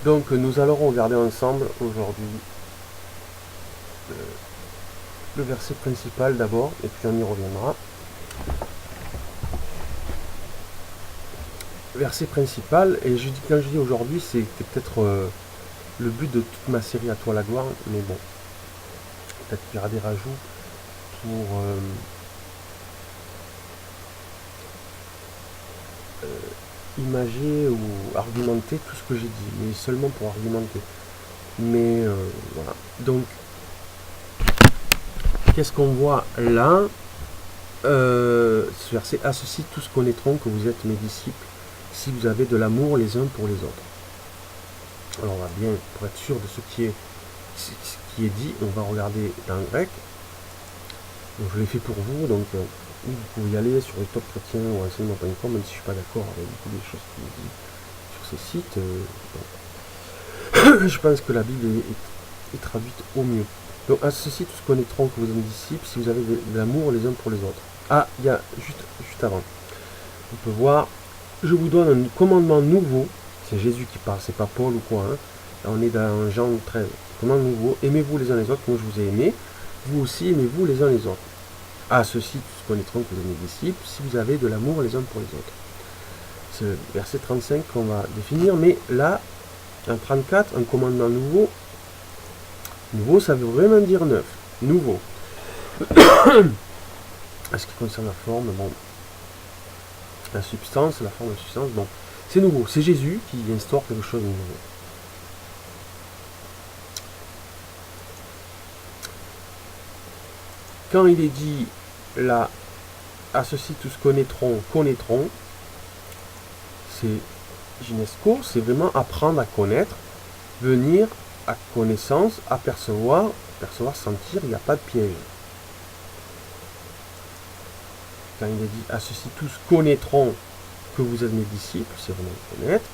Donc nous allons regarder ensemble aujourd'hui le verset principal d'abord, et puis on y reviendra. Verset principal, et quand je dis aujourd'hui, c'est peut-être le but de toute ma série À toi la gloire, mais bon, peut-être qu'il y aura des rajouts pour imager ou argumenter tout ce que j'ai dit, mais seulement pour argumenter. Mais voilà. Donc, qu'est-ce qu'on voit là ce verset, à ceci tous connaîtront que vous êtes mes disciples, si vous avez de l'amour les uns pour les autres. Alors on va bien, pour être sûr de ce qui est dit, on va regarder dans le grec. Donc je l'ai fait pour vous, donc vous pouvez y aller sur les top chrétiens ou enseignement.com, même si je ne suis pas d'accord avec beaucoup des choses qu'il dit sur ces sites. Je pense que la Bible est traduite au mieux. Donc à ceci tous connaîtront que vous êtes mes disciples, si vous avez de l'amour les uns pour les autres. Ah, il y a juste avant. On peut voir, je vous donne un commandement nouveau. C'est Jésus qui parle, c'est pas Paul ou quoi. Hein. Là, on est dans Jean 13. Commandement nouveau, aimez-vous les uns les autres, comme je vous ai aimé. Vous aussi, aimez-vous les uns les autres. À ceci, tous connaîtront que vous êtes mes disciples, si vous avez de l'amour les uns pour les autres. C'est le verset 35 qu'on va définir, mais là, en 34, un commandement nouveau. Nouveau, ça veut vraiment dire neuf. Nouveau. À ce qui concerne la forme, bon, la substance, la forme de la substance, bon, c'est nouveau. C'est Jésus qui instaure quelque chose de nouveau. Quand il est dit là, à ceci tous connaîtront, c'est Ginesco, c'est vraiment apprendre à connaître, venir à connaissance, apercevoir, sentir, il n'y a pas de piège. Quand il est dit à ceci tous connaîtront que vous êtes mes disciples, c'est vraiment connaître.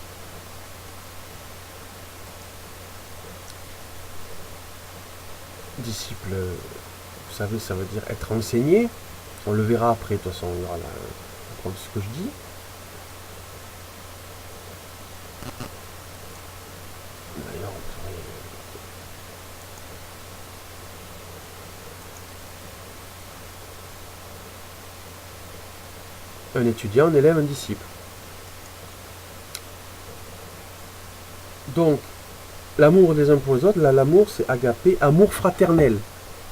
Disciple, vous savez, ça veut dire être enseigné. On le verra après, de toute façon, on verra ce que je dis. D'ailleurs, un étudiant, un élève, un disciple. Donc, l'amour des uns pour les autres, là, l'amour, c'est agapé, amour fraternel.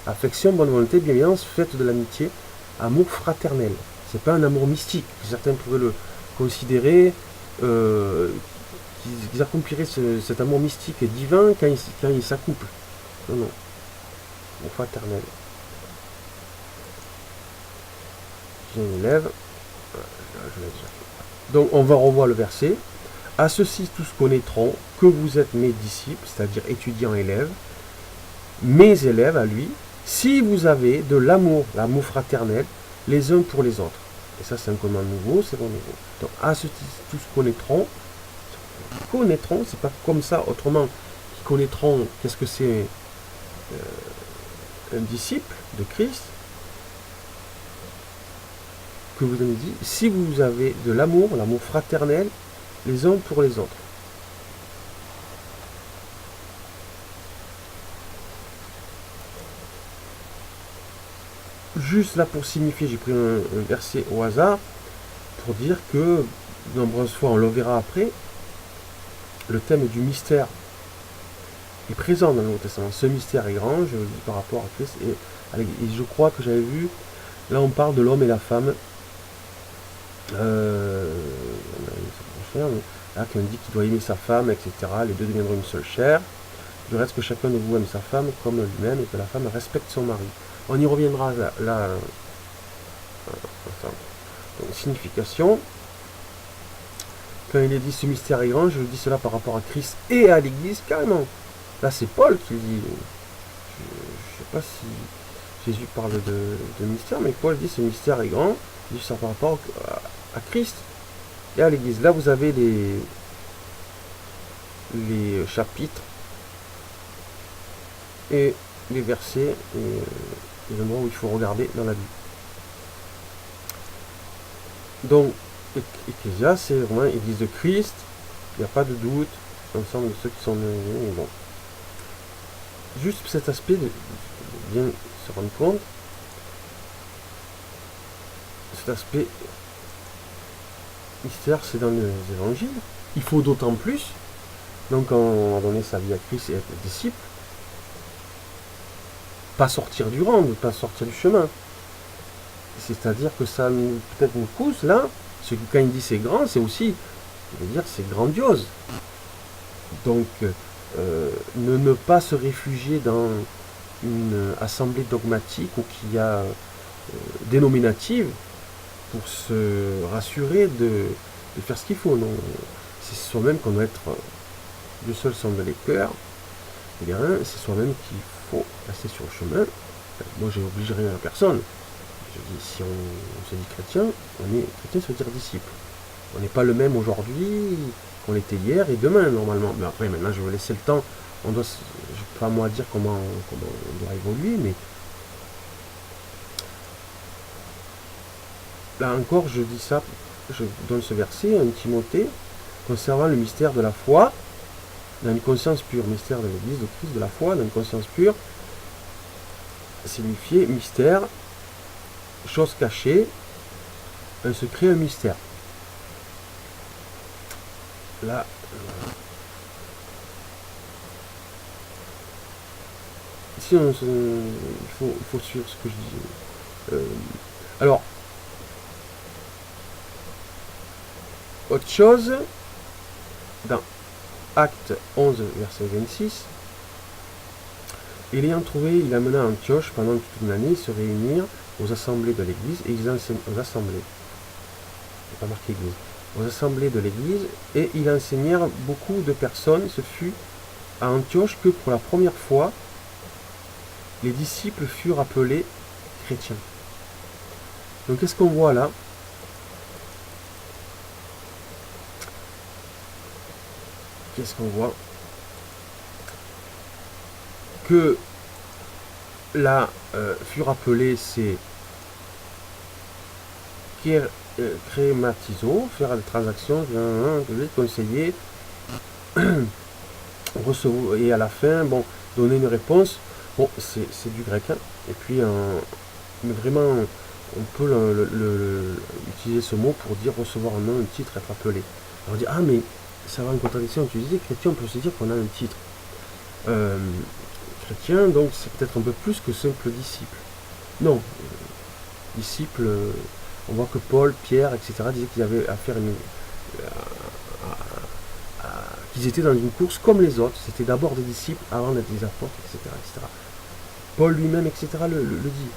Affection, bonne volonté, bienveillance, fête de l'amitié, amour fraternel. C'est pas un amour mystique. Certains pourraient le considérer, qu'ils accompliraient cet amour mystique et divin quand ils s'accouplent. Non, non. Amour fraternel. J'ai un élève. Je l'ai déjà fait. Donc, on va revoir le verset. À ceci tous connaîtront que vous êtes mes disciples, c'est-à-dire étudiants-élèves, mes élèves à lui, si vous avez de l'amour fraternel, les uns pour les autres. Et ça, c'est un commandement nouveau, c'est bon nouveau. Donc, à ceci tous connaîtront, c'est pas comme ça, autrement, qui connaîtront, qu'est-ce que c'est un disciple de Christ, que vous avez dit, si vous avez de l'amour fraternel, les uns pour les autres. Juste là pour signifier, j'ai pris un verset au hasard pour dire que, de nombreuses fois, on le verra après, le thème du mystère est présent dans le Nouveau Testament. Ce mystère est grand, je le dis par rapport à Christ, et je crois que j'avais vu, là on parle de l'homme et la femme, là qui dit qu'il doit aimer sa femme, etc. Les deux deviendront une seule chair. Du reste que chacun de vous aime sa femme comme lui-même et que la femme respecte son mari. On y reviendra là. Donc, signification. Quand il est dit ce mystère est grand, je dis cela par rapport à Christ et à l'Église carrément. Là c'est Paul qui dit. Je ne sais pas si Jésus parle de mystère, mais Paul dit ce mystère est grand. Il dit ça par rapport à Christ et à l'Église. Là vous avez les chapitres et les versets et les endroits où il faut regarder dans la Bible. Donc, Ecclésia, c'est vraiment l'Église de Christ, il n'y a pas de doute, l'ensemble de ceux qui sont bon. Juste cet aspect de bien se rendre compte, cet aspect mystère, c'est dans les évangiles. Il faut d'autant plus, donc quand on a donné sa vie à Christ et être disciple, pas sortir du rang, pas sortir du chemin. C'est-à-dire que ça peut-être nous pousse là, ce que quand il dit c'est grand, c'est aussi, je veux dire, c'est grandiose. Donc, ne pas se réfugier dans une assemblée dogmatique ou qui a dénominative pour se rassurer de faire ce qu'il faut. Non, c'est soi-même qu'on doit être. Dieu seul sonde les cœurs. Eh bien, c'est soi-même qu'il faut rester sur le chemin. Moi, je n'oblige rien à personne. Je dis, si on se dit chrétien, on est chrétien, ça veut dire disciple. On n'est pas le même aujourd'hui qu'on l'était hier et demain, normalement. Mais après, maintenant, je vais laisser le temps. Je ne vais pas moi dire comment on doit évoluer, mais là encore, je dis ça, je donne ce verset, un Timothée, conservant le mystère de la foi, dans une conscience pure, mystère de l'Église de Christ, de la foi, dans une conscience pure, signifié mystère, chose cachée, un secret, un mystère. Là, ici, il faut suivre ce que je dis. Alors, autre chose, dans Acte 11, verset 26, et l'ayant trouvé, il amena Antioche pendant toute une année se réunir aux assemblées de l'Église, et ils enseignent aux assemblées. Il pas marqué Église. Aux assemblées de l'Église, et ils enseignèrent beaucoup de personnes. Ce fut à Antioche que pour la première fois, les disciples furent appelés chrétiens. Donc qu'est-ce qu'on voit là? Qu'est-ce qu'on voit? Que là, furent appelés, c'est crématizo, faire des transactions, conseiller, recevoir, et à la fin, bon, donner une réponse. Bon, c'est du grec, hein. Et puis, mais vraiment, on peut utiliser ce mot pour dire recevoir un nom, un titre, être appelé. On dit, ah, mais ça va en contradiction. Tu disais chrétien, on peut se dire qu'on a un titre. Chrétien, donc c'est peut-être un peu plus que simple disciple. Non, disciple, on voit que Paul, Pierre, etc. disaient qu'ils avaient affaire qu'ils étaient dans une course comme les autres. C'était d'abord des disciples avant d'être des apôtres, etc., etc. Paul lui-même, etc. le dit.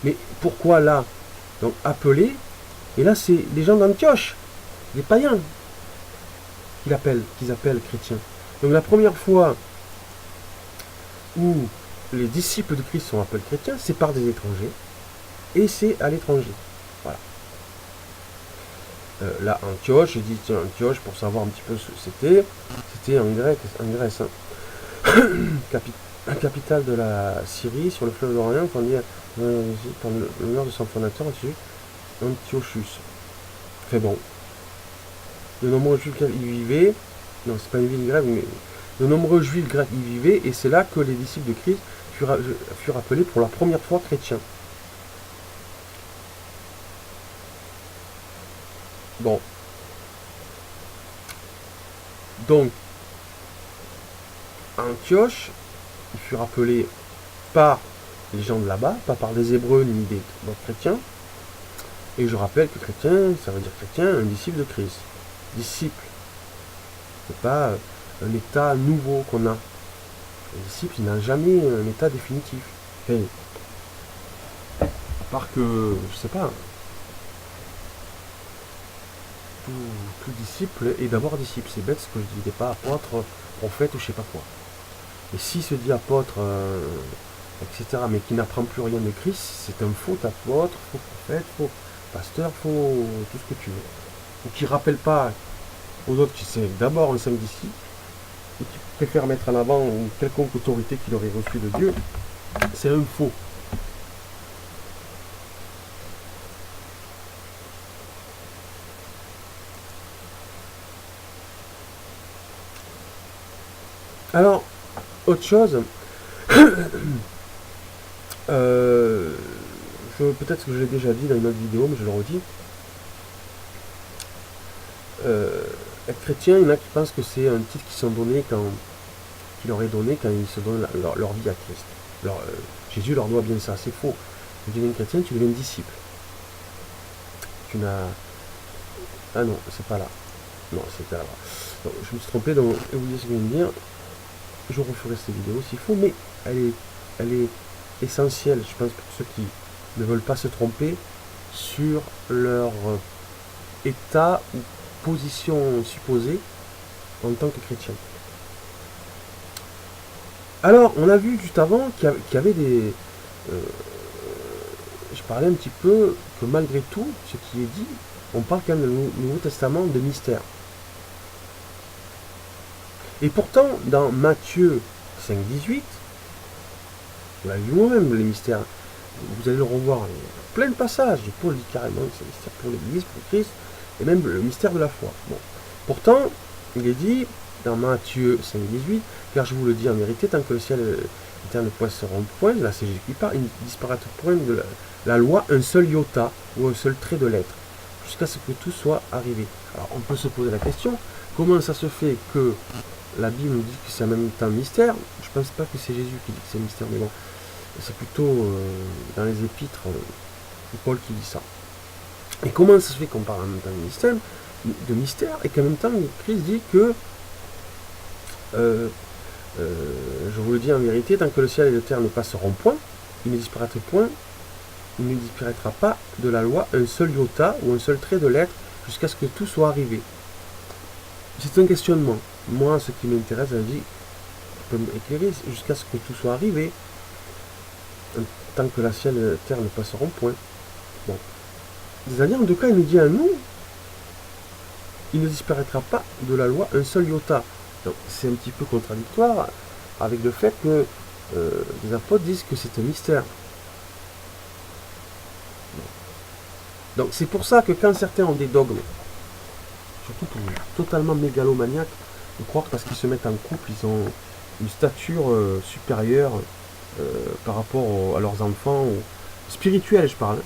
Mais pourquoi là? Donc appelé, et là c'est les gens d'Antioche, les païens, qu'ils appellent chrétiens. Donc la première fois où les disciples de Christ sont appelés chrétiens, c'est par des étrangers, et c'est à l'étranger. Voilà. Là, Antioche, j'ai dit tiens, Antioche, pour savoir un petit peu ce que c'était en Grèce. Hein. Capitale de la Syrie, sur le fleuve d'Orient, qu'on dit par l'honneur de son fondateur, Antiochus. Très bon. De nombreux juifs y vivaient, non, c'est pas une ville grecque, mais de nombreux juifs grecs y vivaient, et c'est là que les disciples de Christ furent appelés pour la première fois chrétiens. Bon. Donc, Antioche, ils furent appelés par les gens de là-bas, pas par des Hébreux ni des chrétiens. Et je rappelle que chrétien, ça veut dire chrétien, un disciple de Christ. Disciple. C'est pas un état nouveau qu'on a. Un disciple, il n'a jamais un état définitif. Hey. À part que, je sais pas, tout disciple est d'abord disciple. C'est bête ce que je dis, il n'est pas apôtre, prophète ou je sais pas quoi. Et s'il se dit apôtre, etc., mais qui n'apprend plus rien de Christ, c'est un faux apôtre, faux prophète, faux pasteur, faux tout ce que tu veux. Ou qui ne rappelle pas aux autres qui c'est d'abord un saint disciple, et qui préfère mettre en avant une quelconque autorité qu'il aurait reçue de Dieu, c'est un faux. Alors, autre chose, peut-être que je l'ai déjà dit dans une autre vidéo, mais je le redis. Être chrétien, il y en a qui pensent que c'est un titre qui leur est donné quand ils se donnent leur vie à Christ. Alors, Jésus leur doit bien ça, c'est faux. Tu deviens chrétien, tu deviens disciple. Tu n'as... Ah non, c'est pas là. Non, c'était là-bas. Donc, je me suis trompé, donc vous voyez ce que je viens de dire. Je referai cette vidéo s'il faut, mais elle est essentielle, je pense, pour ceux qui ne veulent pas se tromper sur leur état ou position supposée en tant que chrétien. Alors, on a vu juste avant qu'il y avait des... je parlais un petit peu que malgré tout, ce qui est dit, on parle quand même dans le Nouveau Testament de mystère. Et pourtant, dans Matthieu 5,18, vous l'avez vu moi-même, les mystères, vous allez le revoir, il y a plein de passages, Paul dit carrément que c'est un mystère pour l'Église, pour Christ, et même le mystère de la foi. Bon. Pourtant, il est dit, dans Matthieu 5,18, car je vous le dis en vérité, tant que le ciel et la terre ne passeront point, là c'est Jésus qui parle, il ne disparaîtra point de la loi un seul iota, ou un seul trait de lettre, jusqu'à ce que tout soit arrivé. Alors on peut se poser la question, comment ça se fait que la Bible nous dit que c'est en même temps mystère? Je pense pas que c'est Jésus qui dit que c'est mystère, mais bon, c'est plutôt dans les épîtres Paul qui dit ça. Et comment ça se fait qu'on parle en même temps de mystère et qu'en même temps Christ dit que je vous le dis en vérité, tant que le ciel et la terre ne passeront point, il ne disparaîtra pas de la loi un seul iota ou un seul trait de lettre jusqu'à ce que tout soit arrivé. C'est un questionnement. Moi, ce qui m'intéresse, je dis, je peux m'éclairer jusqu'à ce que tout soit arrivé, tant que la ciel et la terre ne passeront point. Bon. C'est-à-dire, en tout cas, il nous dit à nous, il ne disparaîtra pas de la loi un seul iota. Donc, c'est un petit peu contradictoire avec le fait que les apôtres disent que c'est un mystère. Donc, c'est pour ça que quand certains ont des dogmes, surtout totalement mégalomaniaques, de croire que parce qu'ils se mettent en couple, ils ont une stature supérieure par rapport à leurs enfants, spirituels je parle,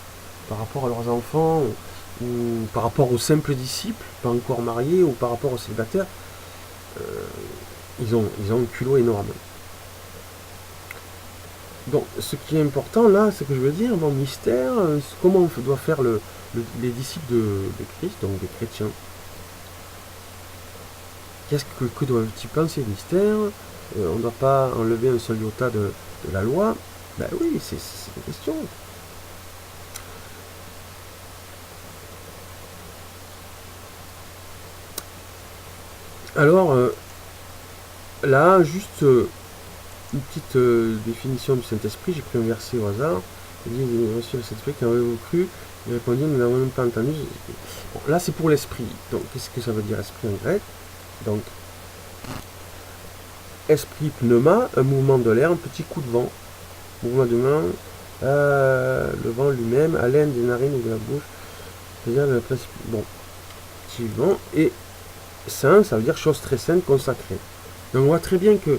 par rapport à leurs enfants, ou par rapport aux simples disciples, pas encore mariés, ou par rapport aux célibataires, ils ont un culot énorme. Donc ce qui est important là, c'est que je veux dire, mon mystère, comment on doit faire les disciples de Christ, donc des chrétiens. Que doivent-ils penser mystère? On ne doit pas enlever un seul iota de la loi. Ben oui, c'est une question. Alors, là, juste une petite définition du Saint-Esprit. J'ai pris un verset au hasard. Il dit, Monsieur le Saint-Esprit, qu'avez-vous cru? Il répondit, nous n'avons même pas entendu. Bon, là, c'est pour l'esprit. Donc, qu'est-ce que ça veut dire esprit en grec? Donc, esprit pneuma, un mouvement de l'air, un petit coup de vent. Mouvement de main, le vent lui-même, haleine des narines ou de la bouche. C'est-à-dire le principe. Bon, suivant. Et saint, ça veut dire chose très sainte, consacrée. Donc, on voit très bien que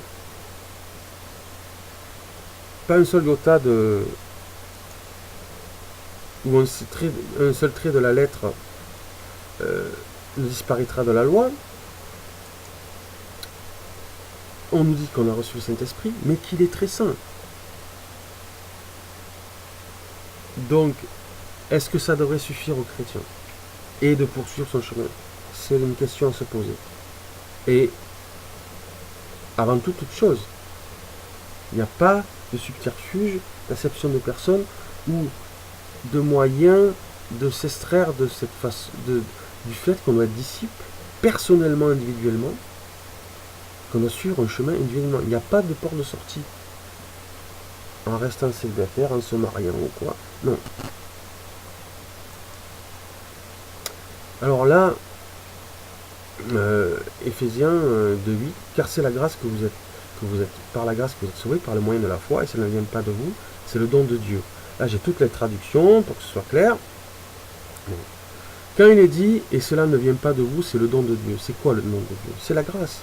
pas un seul iota de. Ou un seul trait de la lettre ne disparaîtra de la loi. On nous dit qu'on a reçu le Saint-Esprit, mais qu'il est très saint. Donc, est-ce que ça devrait suffire aux chrétiens et de poursuivre son chemin? C'est une question à se poser. Et avant toute chose, il n'y a pas de subterfuge, d'acception de personne ou de moyen de s'extraire de cette face, du fait qu'on doit être disciple personnellement, individuellement, qu'on doit suivre un chemin individuellement. Il n'y a pas de porte de sortie en restant célibataire, en se mariant ou quoi. Non. Alors là, Éphésiens 2:8, car c'est la grâce que vous êtes, par la grâce que vous êtes sauvés, par le moyen de la foi, et ça ne vient pas de vous, c'est le don de Dieu. Là, j'ai toutes les traductions pour que ce soit clair. Bon. Quand il est dit, et cela ne vient pas de vous, c'est le don de Dieu. C'est quoi le don de Dieu? C'est la grâce.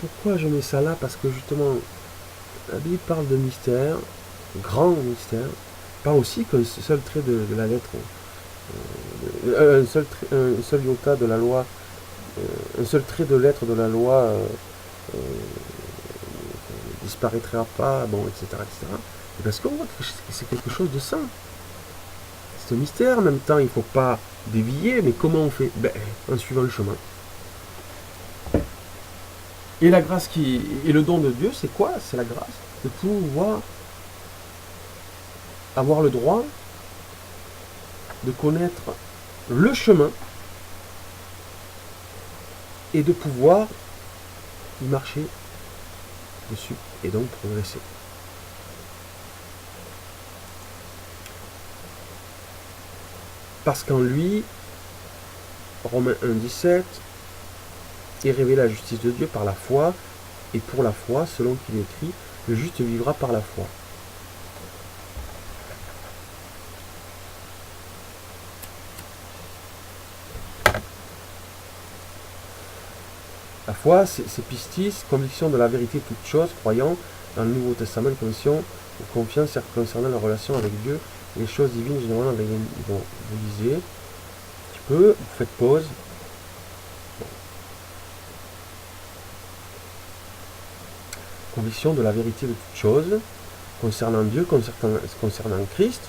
pourquoi je mets ça là? Parce que justement, la Bible parle de mystère, grand mystère, parle aussi qu'un seul trait de la lettre, un seul iota de la loi, un seul trait de lettre de la loi disparaîtra pas, bon, etc., etc. Et parce qu'on voit que c'est quelque chose de saint. C'est un mystère, en même temps, il ne faut pas dévier, mais comment on fait? Ben, en suivant le chemin. Et la grâce et le don de Dieu, c'est quoi? C'est la grâce de pouvoir avoir le droit de connaître le chemin et de pouvoir y marcher dessus et donc progresser. Parce qu'en lui, Romains 1,17, est révélée la justice de Dieu par la foi, et pour la foi, selon qu'il est écrit, le juste vivra par la foi. La foi, c'est pistis, conviction de la vérité de toute chose, croyant dans le Nouveau Testament, conviction ou confiance concernant la relation avec Dieu et les choses divines généralement avec les... Bon, vous lisez un petit peu, vous faites pause. Bon. Conviction de la vérité de toute chose, concernant Dieu, concernant Christ.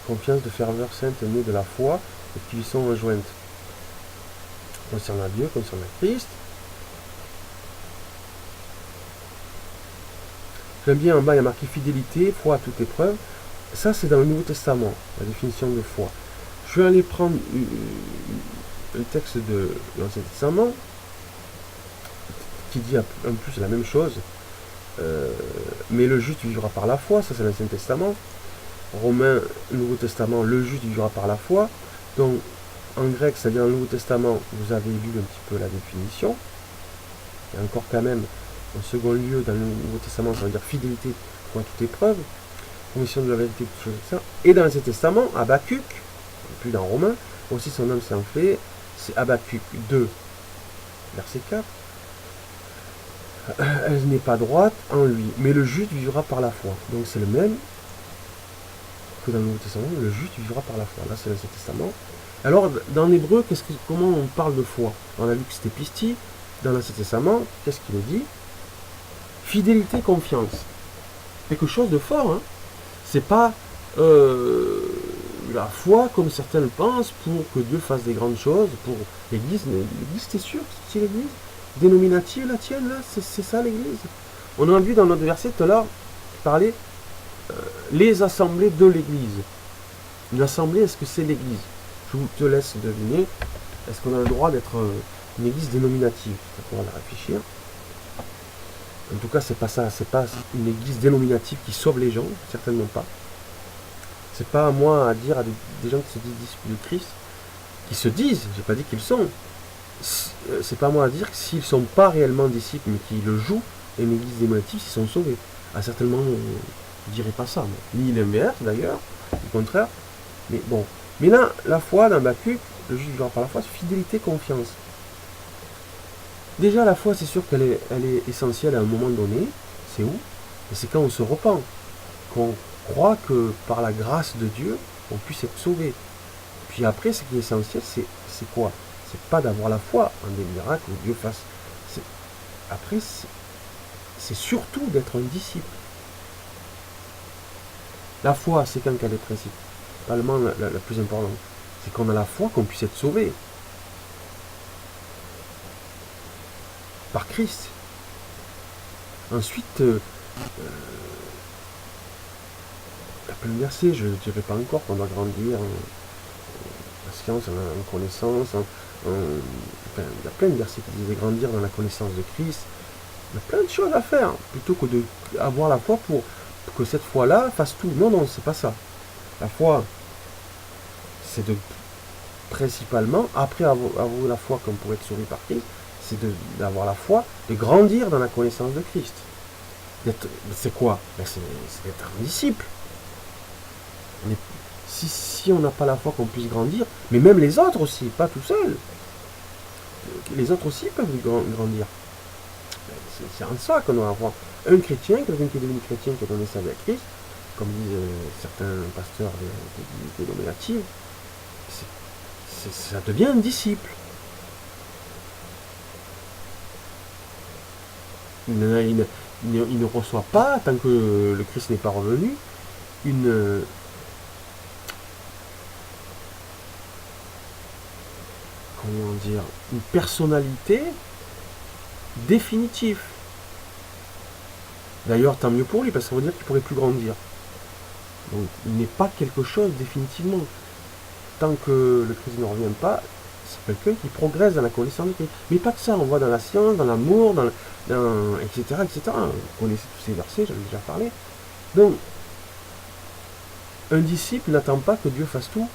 Confiance de ferveur sainte née de la foi et qui lui sont rejointes. Concernant Dieu, concernant Christ. J'aime bien en bas, il y a marqué fidélité, foi à toute épreuve. Ça, c'est dans le Nouveau Testament, la définition de foi. Je vais aller prendre un texte de l'Ancien Testament qui dit en plus la même chose. Mais le juste vivra par la foi, ça c'est l'Ancien Testament. Romains, Nouveau Testament, le juste vivra par la foi. Donc, en grec, c'est-à-dire dans le Nouveau Testament, vous avez lu un petit peu la définition. Et encore quand même, en second lieu, dans le Nouveau Testament, ça veut dire fidélité pour toute épreuve, conviction de la vérité, toutes choses comme ça. Et dans l'Ancien Testament, Habakkuk, puis dans Romains, aussi son âme s'est enflée, c'est Habakkuk 2, verset 4. Elle n'est pas droite en lui, mais le juste vivra par la foi. Donc c'est le même que dans le Nouveau Testament, le juste vivra par la foi. Là, c'est l'Ancien Testament. Alors, dans l'hébreu, comment on parle de foi? On a vu que c'était pistis. Dans l'Ancien Testament, qu'est-ce qu'il est dit? Fidélité, confiance. Quelque chose de fort, hein. C'est pas la foi, comme certains le pensent, pour que Dieu fasse des grandes choses, pour l'Église. L'Église, t'es sûr que c'est l'Église dénominative, la tienne, là? C'est ça, l'Église? On a vu dans notre verset tout à l'heure, parler les assemblées de l'Église. Une assemblée, est-ce que c'est l'Église? Je te laisse deviner. Est-ce qu'on a le droit d'être une Église dénominative? On va la réfléchir. En tout cas, c'est pas ça. C'est pas une Église dénominative qui sauve les gens, certainement pas. C'est pas à moi à dire à des gens qui se disent disciples de Christ, qui se disent, j'ai pas dit qu'ils sont. C'est pas à moi à dire que s'ils sont pas réellement disciples, mais qui le jouent, une Église dénominative, s'ils sont sauvés. Ah, certainement, je dirais pas ça, ni l'inverse d'ailleurs, au contraire. Mais bon. Mais là, la foi dans Habakkuk, le juste vivra par la foi, c'est fidélité, confiance. Déjà, la foi, c'est sûr qu'elle est essentielle à un moment donné. C'est où? Et c'est quand on se repent, qu'on croit que par la grâce de Dieu, on puisse être sauvé. Puis après, ce qui est essentiel, c'est quoi? C'est pas d'avoir la foi en des miracles où Dieu fasse. Après, c'est surtout d'être un disciple. La foi, c'est quand qu'elle est principalement la plus importante. C'est qu'on a la foi qu'on puisse être sauvé. Par Christ. Ensuite, il y a plein de versets, je ne dirais pas encore qu'on doit grandir en science, en connaissance, enfin, il y a plein de versets qui disent grandir dans la connaissance de Christ. Il y a plein de choses à faire, plutôt que d'avoir la foi pour que cette foi-là fasse tout. Non, non, c'est pas ça. La foi, c'est principalement, après avoir la foi comme pour être sauvé par Christ, c'est d'avoir la foi, de grandir dans la connaissance de Christ. C'est quoi? C'est d'être un disciple. Si on n'a pas la foi qu'on puisse grandir, mais même les autres aussi, pas tout seul. les autres aussi peuvent grandir. C'est en ça qu'on doit avoir un chrétien, quelqu'un qui est devenu chrétien, qui a donné sa vie à Christ, comme disent certains pasteurs des dénominatives, ça devient un disciple. Il ne reçoit pas, tant que le Christ n'est pas revenu, une personnalité définitive. D'ailleurs, tant mieux pour lui, parce que ça veut dire qu'il ne pourrait plus grandir. Donc, il n'est pas quelque chose définitivement. Tant que le Christ ne revient pas, c'est quelqu'un qui progresse dans la connaissance de Christ. Mais pas que ça, on voit dans la science, dans l'amour, etc., etc. Vous connaissez tous ces versets, j'en ai déjà parlé. Donc, un disciple n'attend pas que Dieu fasse tout,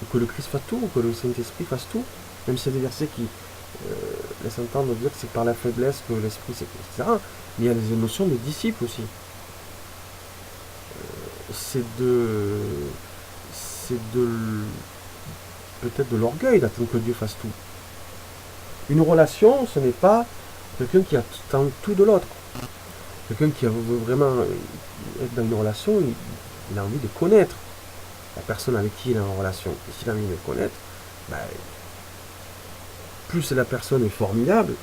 ou que le Christ fasse tout, ou que le Saint-Esprit fasse tout, même si c'est des versets qui laissent entendre dire que c'est par la faiblesse que l'Esprit, etc. Mais il y a les émotions de disciples aussi. C'est peut-être de l'orgueil d'attendre que Dieu fasse tout. Une relation, ce n'est pas quelqu'un qui attend tout de l'autre. Quelqu'un qui veut vraiment être dans une relation, il a envie de connaître la personne avec qui il est en relation. Et s'il a envie de connaître, plus la personne est formidable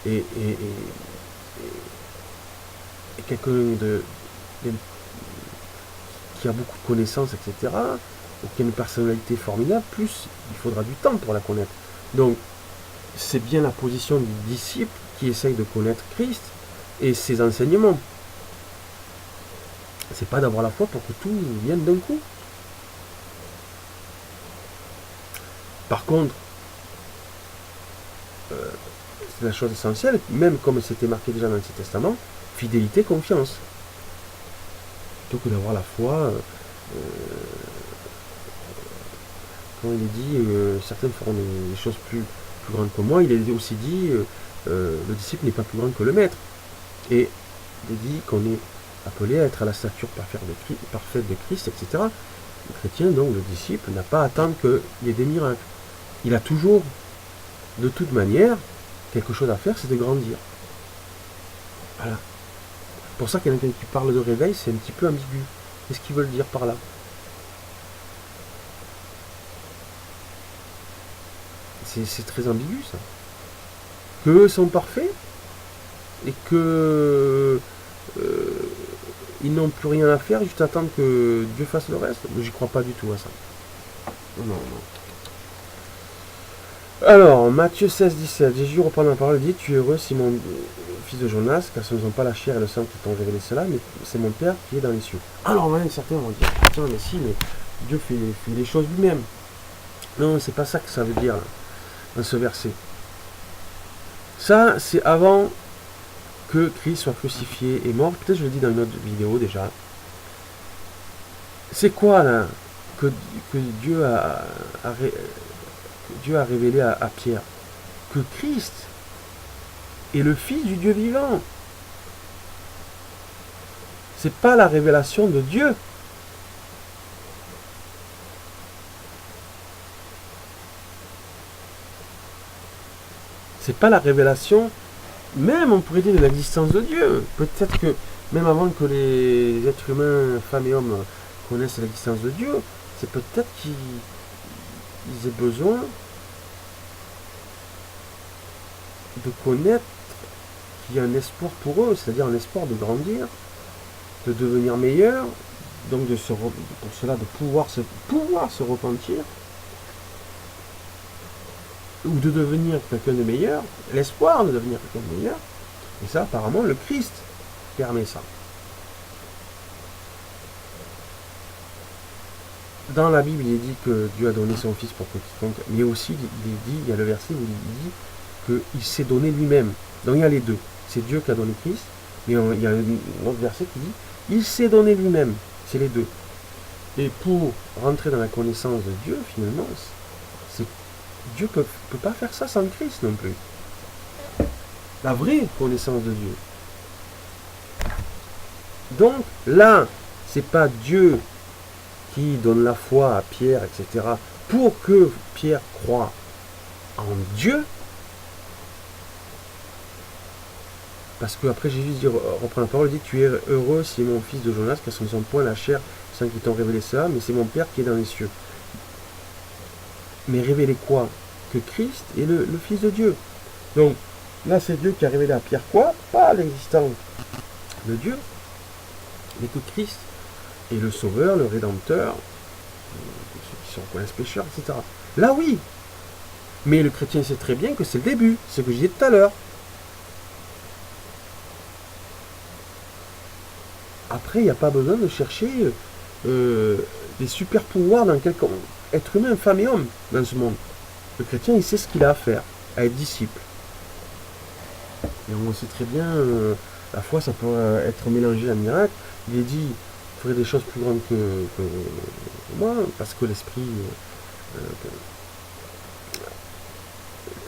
et quelqu'un qui a beaucoup de connaissances, etc., ou qui a une personnalité formidable, plus il faudra du temps pour la connaître. Donc, c'est bien la position du disciple qui essaye de connaître Christ et ses enseignements. C'est pas d'avoir la foi pour que tout vienne d'un coup. Par contre, c'est la chose essentielle, même comme c'était marqué déjà dans l'Ancien Testament, fidélité, confiance. Plutôt que d'avoir la foi, quand il est dit, certains feront des choses plus grandes que moi, il est aussi dit, le disciple n'est pas plus grand que le maître. Et il est dit qu'on est appelé à être à la stature parfaite de Christ, etc. Le chrétien, donc le disciple, n'a pas à attendre qu'il y ait des miracles. Il a toujours, de toute manière, quelque chose à faire, c'est de grandir. Voilà. C'est pour ça qu'il y a quelqu'un qui parle de réveil, c'est un petit peu ambigu. Qu'est-ce qu'ils veulent dire par là? C'est très ambigu, ça. Qu'eux sont parfaits et que ils n'ont plus rien à faire, juste attendre que Dieu fasse le reste. J'y crois pas du tout à ça. Non. Alors, Matthieu 16, 17, Jésus reprend la parole et dit: Tu es heureux, Simon, fils de Jonas, car ce ne sont pas la chair et le sang qui t'ont révélé cela, mais c'est mon Père qui est dans les cieux. Alors, certains vont dire: tiens, mais si, mais Dieu fait les choses lui-même. Non, c'est pas ça que ça veut dire, là, dans ce verset. Ça, c'est avant que Christ soit crucifié et mort. Peut-être je le dis dans une autre vidéo déjà. C'est quoi, là, que Dieu a révélé à Pierre? Que Christ est le Fils du Dieu vivant. C'est pas la révélation de Dieu. C'est pas la révélation, même on pourrait dire, de l'existence de Dieu. Peut-être que même avant que les êtres humains, femmes et hommes, connaissent l'existence de Dieu, c'est peut-être qu'ils aient besoin de connaître qu'il y a un espoir pour eux, c'est-à-dire un espoir de grandir, de devenir meilleur, donc pour cela de pouvoir se repentir, ou de devenir quelqu'un de meilleur, l'espoir de devenir quelqu'un de meilleur. Et ça, apparemment, le Christ permet ça. Dans la Bible, il est dit que Dieu a donné son Fils pour que quiconque, mais aussi, il y a le verset où il dit qu'il s'est donné lui-même. Donc il y a les deux. C'est Dieu qui a donné Christ, mais il y a un autre verset qui dit il s'est donné lui-même. C'est les deux. Et pour rentrer dans la connaissance de Dieu, finalement, Dieu ne peut pas faire ça sans Christ non plus. La vraie connaissance de Dieu. Donc là, c'est pas Dieu qui donne la foi à Pierre, etc., pour que Pierre croie. en Dieu. Parce qu'après Jésus dit, reprend la parole, il dit, tu es heureux si mon fils de Jonas, car ce ne sont point la chair sans qui t'ont révélé cela, mais c'est mon Père qui est dans les cieux. Mais révéler quoi? Que Christ est le Fils de Dieu. Donc, là c'est Dieu qui a révélé à Pierre quoi? Pas l'existence de Dieu, mais que Christ est le Sauveur, le Rédempteur, ceux qui sont reconnaissent pécheurs, etc. Là oui, mais le chrétien sait très bien que c'est le début, c'est ce que je disais tout à l'heure. Après, il n'y a pas besoin de chercher des super pouvoirs dans quelqu'un, être humain, femme et homme, dans ce monde. Le chrétien, il sait ce qu'il a à faire, à être disciple. Et on sait très bien, la foi, ça peut être mélangé à un miracle. Il est dit, il ferait des choses plus grandes que moi, parce que l'esprit,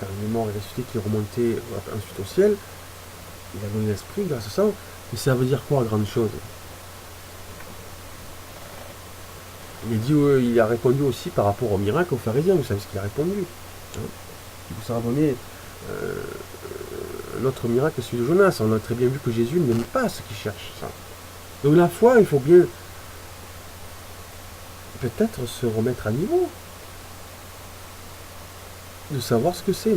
quand il est mort et ressuscité, qui est remonté ensuite au ciel, il a donné l'esprit grâce à ça. Mais ça veut dire quoi, grande chose? Il est dit, il a répondu aussi par rapport au miracle aux pharisiens, vous savez ce qu'il a répondu. Hein, il vous a donné notre miracle, celui de Jonas. On a très bien vu que Jésus n'aime pas ceux qui cherchent ça. Donc la foi, il faut bien peut-être se remettre à niveau, de savoir ce que c'est.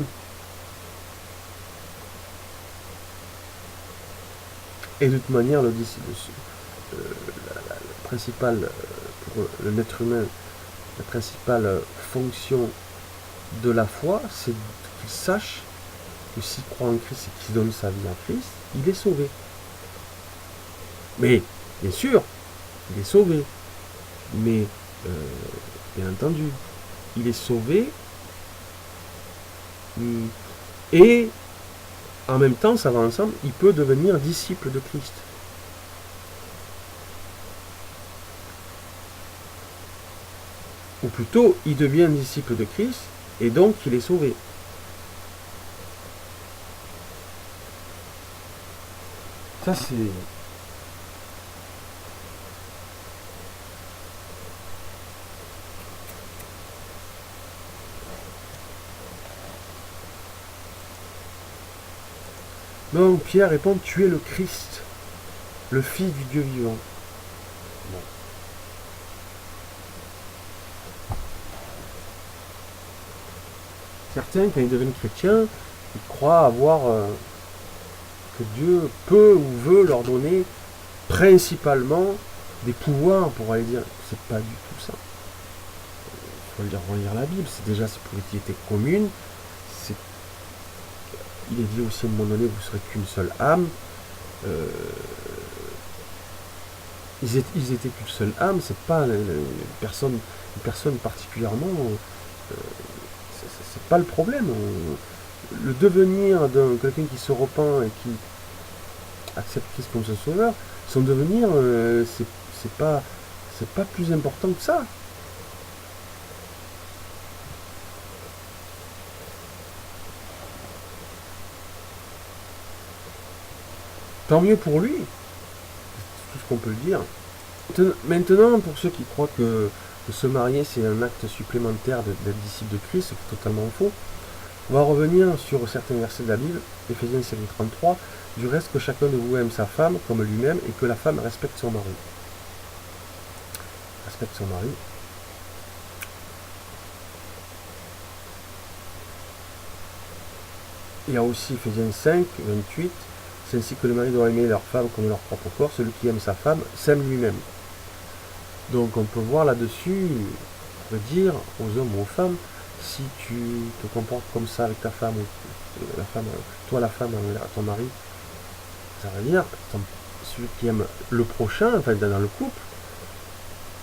Et de toute manière, la principale, pour l'être humain, la principale fonction de la foi, c'est qu'il sache que s'il croit en Christ et qu'il donne sa vie à Christ, il est sauvé. Mais, bien sûr, il est sauvé. Mais, bien entendu, il est sauvé et en même temps, ça va ensemble, il peut devenir disciple de Christ. Ou plutôt, il devient disciple de Christ et donc il est sauvé. Ça c'est... Donc Pierre répond, tu es le Christ, le Fils du Dieu vivant. Bon. Certains, quand ils deviennent chrétiens, ils croient avoir que Dieu peut ou veut leur donner principalement des pouvoirs pour aller dire. C'est pas du tout ça. Il faut relire la Bible, c'est déjà pour l'utilité commune. Il est dit aussi à un moment donné, vous serez qu'une seule âme. Ils étaient qu'une seule âme, c'est pas une personne particulièrement. C'est pas le problème. Le devenir de quelqu'un qui se repent et qui accepte Christ comme son sauveur, son devenir, c'est pas plus important que ça. Tant mieux pour lui, c'est tout ce qu'on peut le dire. Maintenant, pour ceux qui croient que se marier c'est un acte supplémentaire d'être disciple de Christ, c'est totalement faux. On va revenir sur certains versets de la Bible, Éphésiens 7:33, du reste que chacun de vous aime sa femme comme lui-même et que la femme respecte son mari. Respecte son mari. Il y a aussi Éphésiens 5:28, c'est ainsi que les maris doivent aimer leur femme comme leur propre corps, celui qui aime sa femme s'aime lui-même. Donc on peut voir là-dessus, on peut dire aux hommes ou aux femmes, si tu te comportes comme ça avec ta femme, ou toi la femme envers ton mari, ça veut dire celui qui aime le prochain, enfin dans le couple,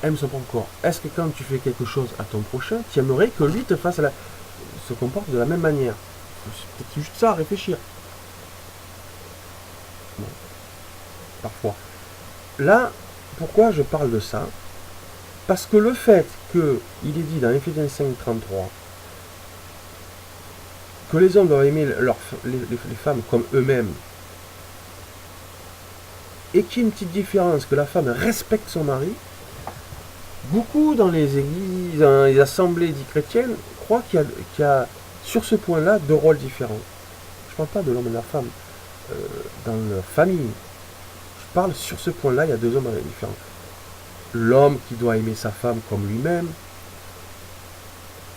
aime son propre corps. Est-ce que quand tu fais quelque chose à ton prochain, tu aimerais que lui se comporte de la même manière? C'est peut-être juste ça à réfléchir. Bon. Parfois. Là, pourquoi je parle de ça? Parce que le fait qu'il est dit dans Éphésiens 5:33 que les hommes doivent aimer les femmes comme eux-mêmes, et qu'il y a une petite différence, que la femme respecte son mari, beaucoup dans les églises, dans les assemblées dites chrétiennes, croient qu'il y a sur ce point-là, deux rôles différents. Je ne parle pas de l'homme et de la femme dans leur famille. Je parle sur ce point-là, il y a deux hommes différents. L'homme qui doit aimer sa femme comme lui-même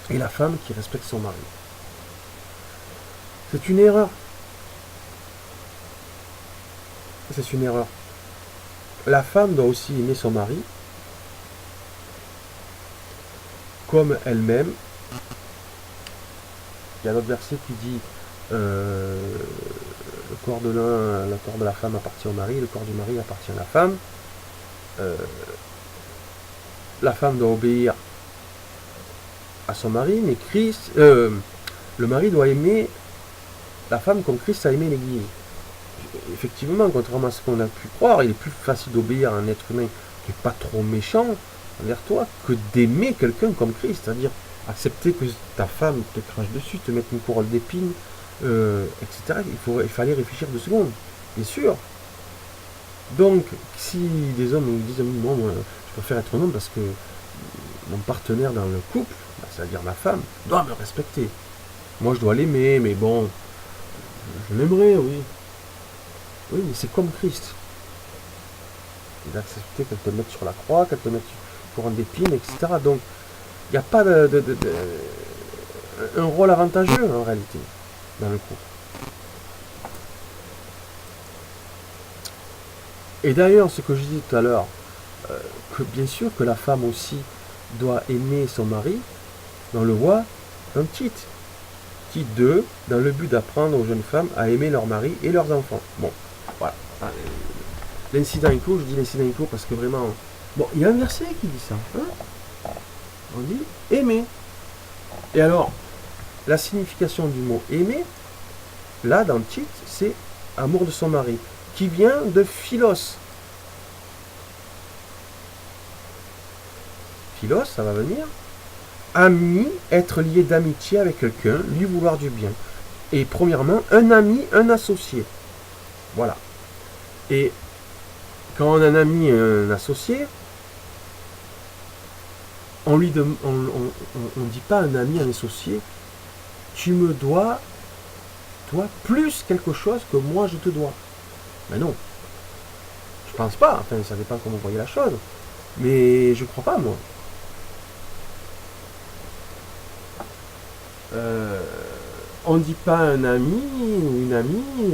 et la femme qui respecte son mari. C'est une erreur. C'est une erreur. La femme doit aussi aimer son mari comme elle-même. Il y a d'autres versets qui dit le corps de l'un, le corps de la femme appartient au mari, le corps du mari appartient à la femme. La femme doit obéir à son mari, mais le mari doit aimer la femme comme Christ a aimé l'Église. Effectivement, contrairement à ce qu'on a pu croire, il est plus facile d'obéir à un être humain qui n'est pas trop méchant envers toi que d'aimer quelqu'un comme Christ, c'est-à-dire accepter que ta femme te crache dessus, te mette une couronne d'épines, etc. Il fallait réfléchir 2 secondes, bien sûr. Donc, si des hommes me disent non, moi, je préfère être un homme parce que mon partenaire dans le couple, c'est-à-dire ma femme, doit me respecter. Moi, je dois l'aimer, mais bon, je l'aimerais, oui. Oui, mais c'est comme Christ. Il a accepté qu'elle te mette sur la croix, qu'elle te mette une couronne d'épines, etc. Donc, il n'y a pas un rôle avantageux, en réalité, dans le couple. Et d'ailleurs, ce que je disais tout à l'heure, que bien sûr que la femme aussi doit aimer son mari, on le voit dans Tite. Tite 2, dans le but d'apprendre aux jeunes femmes à aimer leur mari et leurs enfants. Bon, voilà. L'incident est court, je dis l'incident est court parce que vraiment... Bon, il y a un verset qui dit ça. Hein, on dit aimer. Et alors, la signification du mot aimer, là, dans Tite, c'est amour de son mari, qui vient de philos. Philos, ça va venir. Ami, être lié d'amitié avec quelqu'un, lui vouloir du bien. Et premièrement, un ami, un associé. Voilà. Et quand on a un ami, un associé, on lui on dit pas un ami, un associé, tu me dois, toi, plus quelque chose que moi je te dois. Mais non. Je pense pas. Enfin, ça dépend comment vous voyez la chose. Mais je crois pas, moi. On ne dit pas à un ami ou une amie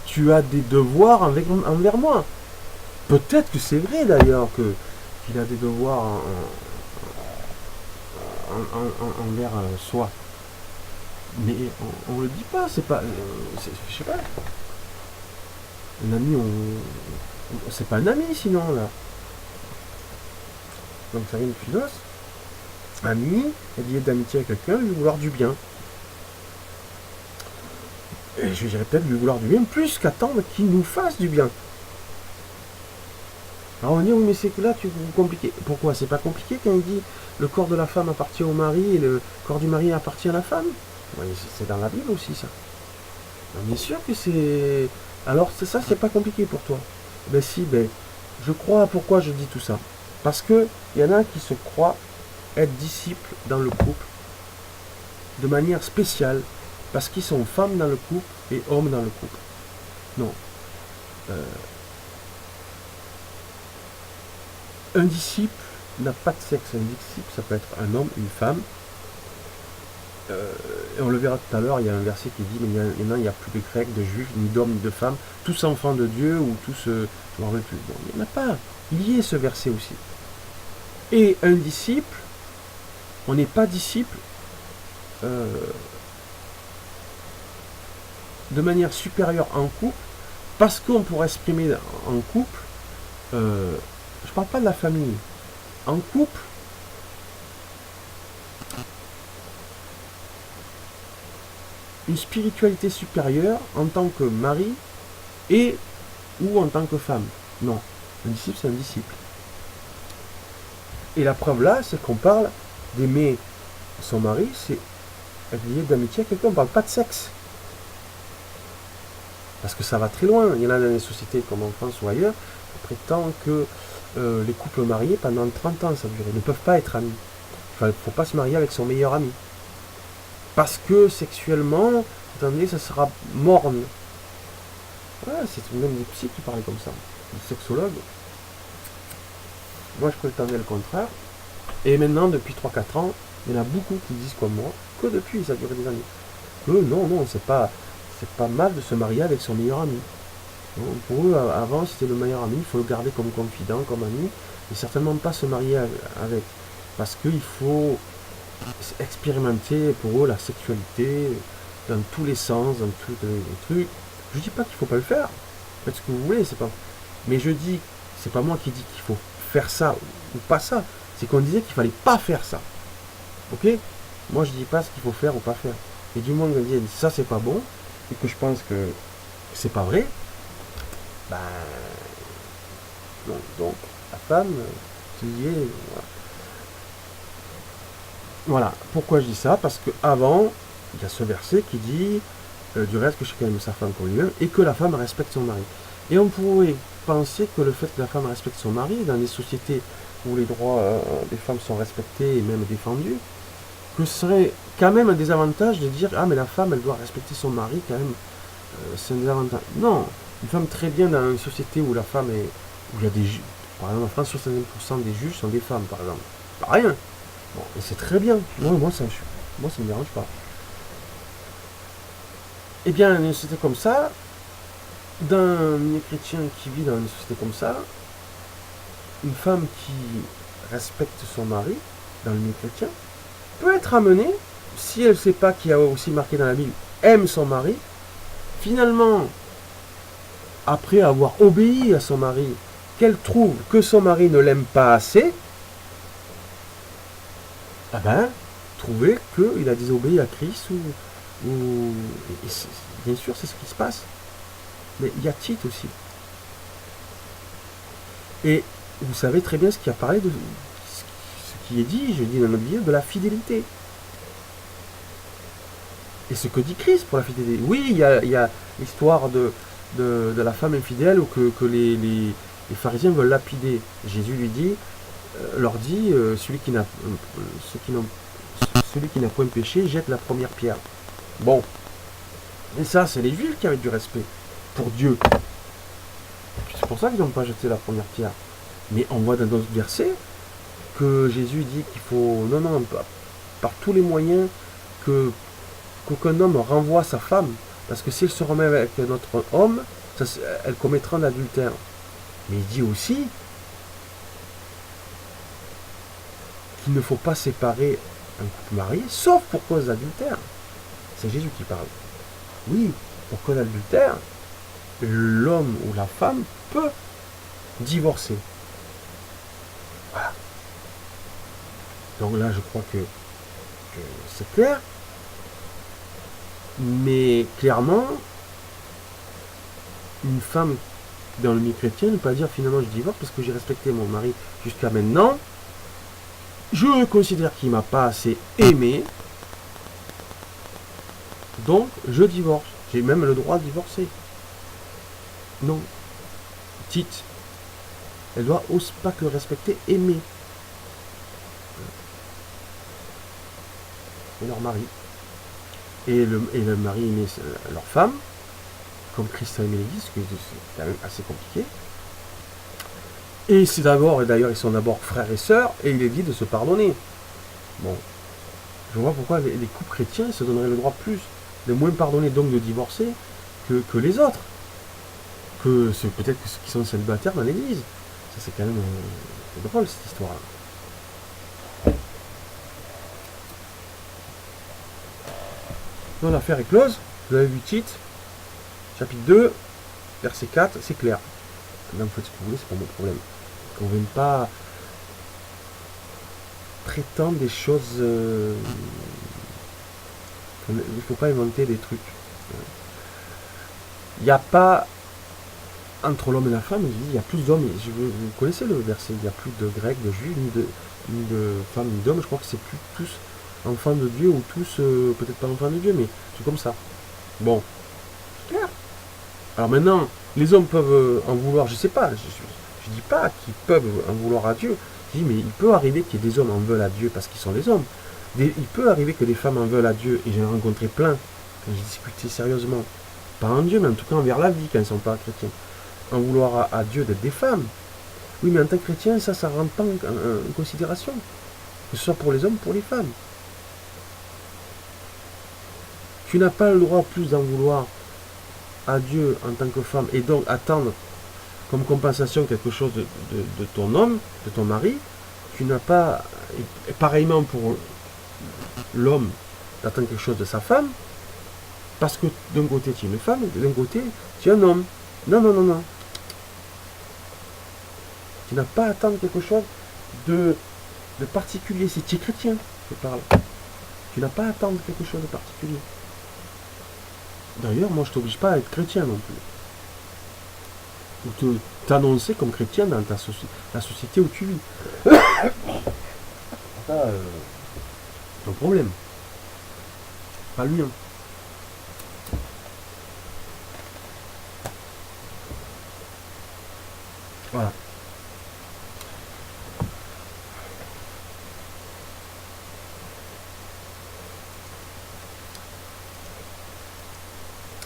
tu as des devoirs envers moi. Peut-être que c'est vrai d'ailleurs qu'il a des devoirs envers soi. Mais on le dit pas, c'est pas. Je sais pas. Un ami, c'est pas un ami sinon là. Donc ça vient de philos. Ami, lié d'amitié avec quelqu'un, lui vouloir du bien. Et je dirais peut-être lui vouloir du bien, plus qu'attendre qu'il nous fasse du bien. Alors on dit, oui, mais c'est que là, tu vous compliqué. Pourquoi? C'est pas compliqué quand il dit le corps de la femme appartient au mari et le corps du mari appartient à la femme? Oui, c'est dans la Bible aussi, ça. Alors, bien sûr que c'est... Alors, ça, c'est pas compliqué pour toi. Ben si, je crois pourquoi je dis tout ça. Parce que il y en a qui se croient être disciples dans le couple de manière spéciale parce qu'ils sont femmes dans le couple et hommes dans le couple. Non. Un disciple n'a pas de sexe. Un disciple, ça peut être un homme, une femme. Et on le verra tout à l'heure, il y a un verset qui dit, mais il n'y a plus de grecs, de juifs, ni d'hommes, ni de femmes, tous enfants de Dieu, ou tous... je ne me rappelle plus. Bon, il n'y en a pas. Il y est ce verset aussi. Et un disciple, on n'est pas disciple de manière supérieure en couple, parce qu'on pourrait exprimer en couple, je ne parle pas de la famille, en couple, une spiritualité supérieure en tant que mari et ou en tant que femme. Non, un disciple c'est un disciple. Et la preuve là, c'est qu'on parle d'aimer son mari, c'est être lié d'amitié à quelqu'un, on ne parle pas de sexe. Parce que ça va très loin. Il y en a dans les sociétés comme en France ou ailleurs, qui prétendent que les couples mariés, pendant 30 ans, ça dure, ne peuvent pas être amis. Il ne faut pas se marier avec son meilleur ami. parce que sexuellement, attendez, ça sera morne. Ouais, c'est même des psys qui parlaient comme ça, des sexologues. Moi, je prétendais le contraire. Et maintenant, depuis 3-4 ans, il y en a beaucoup qui disent comme moi, que depuis, ça a duré des années, que non, c'est pas mal de se marier avec son meilleur ami. Non, pour eux, avant, c'était le meilleur ami, il faut le garder comme confident, comme ami, et certainement pas se marier avec. Parce qu'il faut expérimenter pour eux la sexualité dans tous les sens, dans tous les trucs. Je dis pas qu'il faut pas le faire, faites ce que vous voulez, c'est pas. Mais je dis, c'est pas moi qui dis qu'il faut faire ça ou pas ça, c'est qu'on disait qu'il fallait pas faire ça. Ok? Moi je dis pas ce qu'il faut faire ou pas faire. Et du moment qu'on dit ça c'est pas bon, et que je pense que c'est pas vrai, ben non, donc la femme qui est. Voilà. Voilà. Pourquoi je dis ça? Parce que avant, il y a ce verset qui dit du reste que chacun aime sa femme comme lui-même et que la femme respecte son mari. Et on pourrait penser que le fait que la femme respecte son mari, dans des sociétés où les droits des femmes sont respectés et même défendus, que ce serait quand même un désavantage de dire ah mais la femme elle doit respecter son mari quand même, c'est un désavantage. Non, une femme très bien dans une société où la femme est, où il y a des juges, par exemple en France 65% des juges sont des femmes par exemple, pas rien. Bon, et c'est très bien. Non, moi ça me dérange pas. Eh bien, une société comme ça, d'un milieu chrétien qui vit dans une société comme ça, une femme qui respecte son mari dans le milieu chrétien peut être amenée, si elle ne sait pas qu'il y a aussi marqué dans la Bible, aime son mari, finalement, après avoir obéi à son mari, qu'elle trouve que son mari ne l'aime pas assez, eh ben, trouver qu'il a désobéi à Christ ou bien sûr c'est ce qui se passe. Mais il y a Tite aussi. Et vous savez très bien ce qui a parlé de ce qui est dit, je dis dans notre Bible, de la fidélité. Et ce que dit Christ pour la fidélité. Oui, il y a l'histoire de la femme infidèle ou que les pharisiens veulent lapider. Jésus lui dit, leur dit, celui qui n'a point péché jette la première pierre. Bon. Et ça, c'est les Juifs qui avaient du respect pour Dieu. C'est pour ça qu'ils n'ont pas jeté la première pierre. Mais on voit dans d'autres versets que Jésus dit qu'il faut, non, par tous les moyens, qu'aucun homme renvoie sa femme. Parce que s'il se remet avec notre homme, elle commettra un adultère. Mais il dit aussi qu'il ne faut pas séparer un couple marié, sauf pour cause d'adultère. C'est Jésus qui parle. Oui, pour cause d'adultère, l'homme ou la femme peut divorcer. Voilà. Donc là, je crois que c'est clair. Mais clairement, une femme dans le milieu chrétien ne peut pas dire finalement je divorce parce que j'ai respecté mon mari jusqu'à maintenant. Je considère qu'il ne m'a pas assez aimé. Donc je divorce. J'ai même le droit de divorcer. Non. Tite. Elle doit aussi pas que respecter, aimer. Et leur mari. Et le mari aimait leur femme, comme Christ a aimé l'Église, ce qui est quand même assez compliqué. Et c'est d'abord, et d'ailleurs ils sont d'abord frères et sœurs, et il est dit de se pardonner. Bon. Je vois pourquoi les couples chrétiens se donneraient le droit plus de moins pardonner, donc de divorcer, que les autres. Que c'est peut-être ceux qui sont célibataires dans l'église. Ça c'est quand même drôle cette histoire-là. Donc l'affaire est close. Vous avez vu Tite, chapitre 2, verset 4, c'est clair. Maintenant vous faites ce que vous voulez, c'est pas mon problème. Qu'on ne vienne pas prétendre des choses. Il ne faut pas inventer des trucs. Il n'y a pas, entre l'homme et la femme, il y a plus d'hommes. Vous connaissez le verset, il n'y a plus de Grecs, de Juifs, ni de femmes, ni d'hommes. Je crois que c'est plus tous enfants de Dieu, ou tous, peut-être pas enfants de Dieu, mais c'est comme ça. Bon. Alors maintenant, les hommes peuvent en vouloir, je sais pas, je dis pas qu'ils peuvent en vouloir à Dieu. Je dis, mais il peut arriver qu'il y ait des hommes en veulent à Dieu parce qu'ils sont des hommes. Il peut arriver que des femmes en veulent à Dieu, et j'en ai rencontré plein, quand j'ai discuté sérieusement, pas en Dieu, mais en tout cas envers la vie, quand elles ne sont pas chrétiens, en vouloir à Dieu d'être des femmes. Oui, mais en tant que chrétien, ça ne rentre pas en considération, que ce soit pour les hommes ou pour les femmes. Tu n'as pas le droit plus d'en vouloir à Dieu en tant que femme, et donc attendre comme compensation quelque chose de ton homme, de ton mari. Tu n'as pas, et pareillement pour l'homme, d'attendre quelque chose de sa femme, parce que d'un côté tu es une femme, et d'un côté tu es un homme. Non, non, non, non. Tu n'as pas à attendre quelque chose de particulier. Si tu es chrétien, je parle. Tu n'as pas à attendre quelque chose de particulier. D'ailleurs, moi je t'oblige pas à être chrétien non plus. Ou t'annoncer comme chrétien dans la société où tu vis. Ça, ton problème. Pas le mien. Voilà.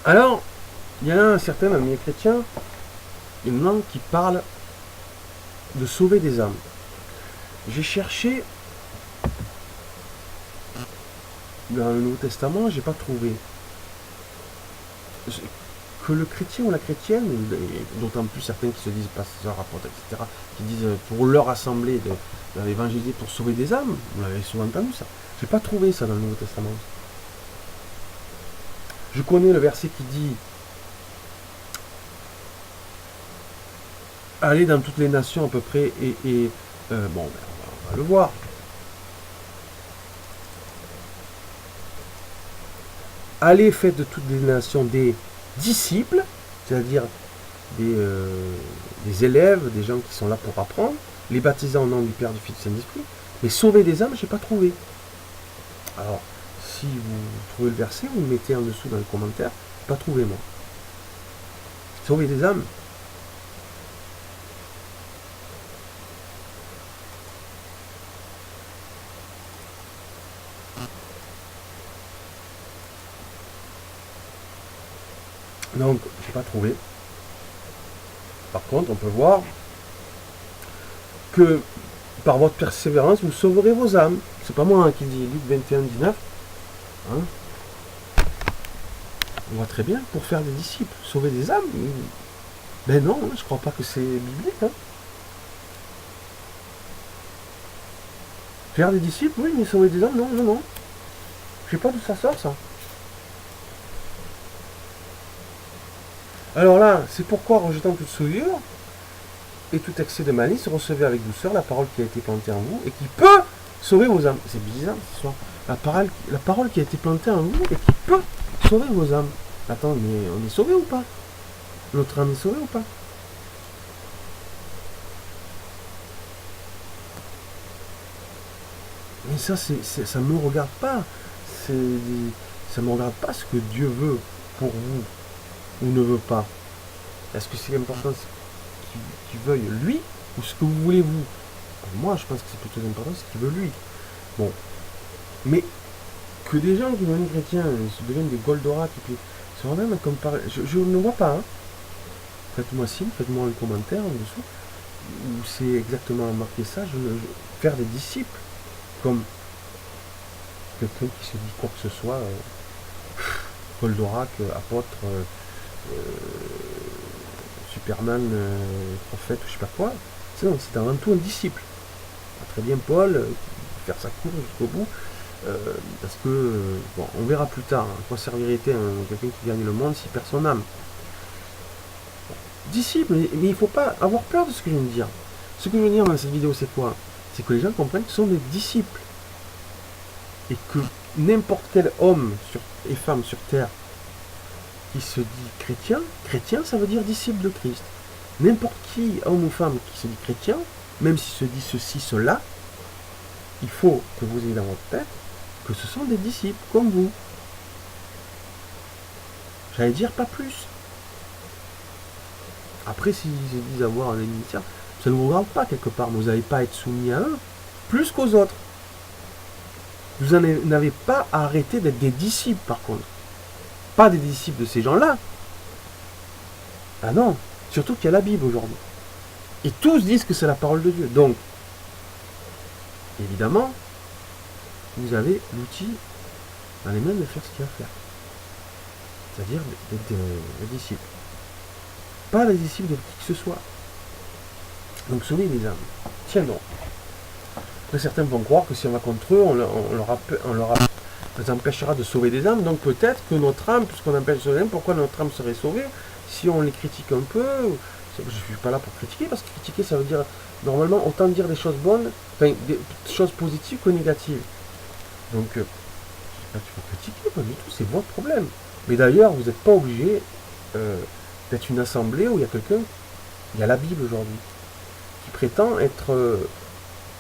Alors, il y en a un certain ami chrétien, maintenant, qui parle de sauver des âmes. J'ai cherché dans le Nouveau Testament, j'ai pas trouvé que le chrétien ou la chrétienne, d'autant plus certains qui se disent pasteurs, apôtres, etc., qui disent pour leur assemblée d'évangéliser pour sauver des âmes, vous l'avez souvent entendu ça. J'ai pas trouvé ça dans le Nouveau Testament. Je connais le verset qui dit allez dans toutes les nations à peu près bon, ben, on va le voir. Allez, faites de toutes les nations des disciples, c'est-à-dire des élèves, des gens qui sont là pour apprendre, les baptisant au nom du Père, du Fils et du Saint-Esprit, mais sauver des âmes, je n'ai pas trouvé. Alors, si vous trouvez le verset, vous le mettez en dessous dans les commentaires, pas trouvé moi. Sauver des âmes. Donc, je n'ai pas trouvé. Par contre, on peut voir que par votre persévérance, vous sauverez vos âmes. C'est pas moi qui dis, Luc 21, 19. Hein? On voit très bien, pour faire des disciples, sauver des âmes. Ben non, je crois pas que c'est biblique. Hein? Faire des disciples, oui, mais sauver des âmes, non, non, non. Je sais pas d'où ça sort, ça. Alors là, c'est pourquoi, rejetant toute souillure et tout excès de malice, recevez avec douceur la parole qui a été plantée en vous et qui peut sauver vos âmes. C'est bizarre, ce soir. La parole qui a été plantée en vous et qui peut sauver vos âmes. Attends, mais on est sauvé ou pas? Notre âme est sauvée ou pas? Mais ça, ça ne me regarde pas. Ça ne me regarde pas ce que Dieu veut pour vous ou ne veut pas. Est-ce que c'est important qu'il veuille lui ou ce que vous voulez vous? Moi, je pense que c'est plutôt important ce qu'il veut lui. Bon. Mais que des gens qui deviennent chrétiens se deviennent des Goldorak et puis se remettent comme par... Je ne vois pas. Hein. Faites-moi signe, faites-moi un commentaire en dessous où c'est exactement marqué ça. Faire des disciples comme quelqu'un qui se dit quoi que ce soit, Goldorak, apôtre, Superman, prophète, ou je sais pas quoi. C'est avant tout un disciple. Très bien Paul, faire sa course jusqu'au bout, parce que, bon, on verra plus tard, à quoi servirait-il quelqu'un qui gagne le monde s'il perd son âme. Disciple, mais il ne faut pas avoir peur de ce que je viens de dire. Ce que je veux dire dans cette vidéo, c'est quoi? C'est que les gens comprennent que ce sont des disciples. Et que n'importe quel homme et femme sur terre qui se dit chrétien, ça veut dire disciple de Christ. N'importe qui, homme ou femme, qui se dit chrétien, même s'il se dit ceci, cela, il faut que vous ayez dans votre tête que ce sont des disciples, comme vous. J'allais dire pas plus. Après, s'ils se disent avoir un ministère, ça ne vous regarde pas quelque part, mais vous n'allez pas être soumis à eux, plus qu'aux autres. Vous n'avez pas à arrêter d'être des disciples, par contre. Pas des disciples de ces gens-là. Ah non, surtout qu'il y a la Bible aujourd'hui. Et tous disent que c'est la parole de Dieu. Donc, évidemment, vous avez l'outil dans les mains de faire ce qu'il y a à faire. C'est-à-dire d'être des disciples. Pas les disciples de qui que ce soit. Donc sauvez les âmes. Tiens donc. Après, certains vont croire que si on va contre eux, on les empêchera de sauver des âmes. Donc peut-être que notre âme, puisqu'on empêche de sauver des âmes, pourquoi notre âme serait sauvée si on les critique un peu? Je ne suis pas là pour critiquer, parce que critiquer, ça veut dire, normalement, autant dire des choses bonnes, enfin, des choses positives que négatives. Donc, je ne sais pas qu'il faut critiquer, pas du tout, c'est votre problème. Mais d'ailleurs, vous n'êtes pas obligé d'être une assemblée où il y a quelqu'un, il y a la Bible aujourd'hui, qui prétend être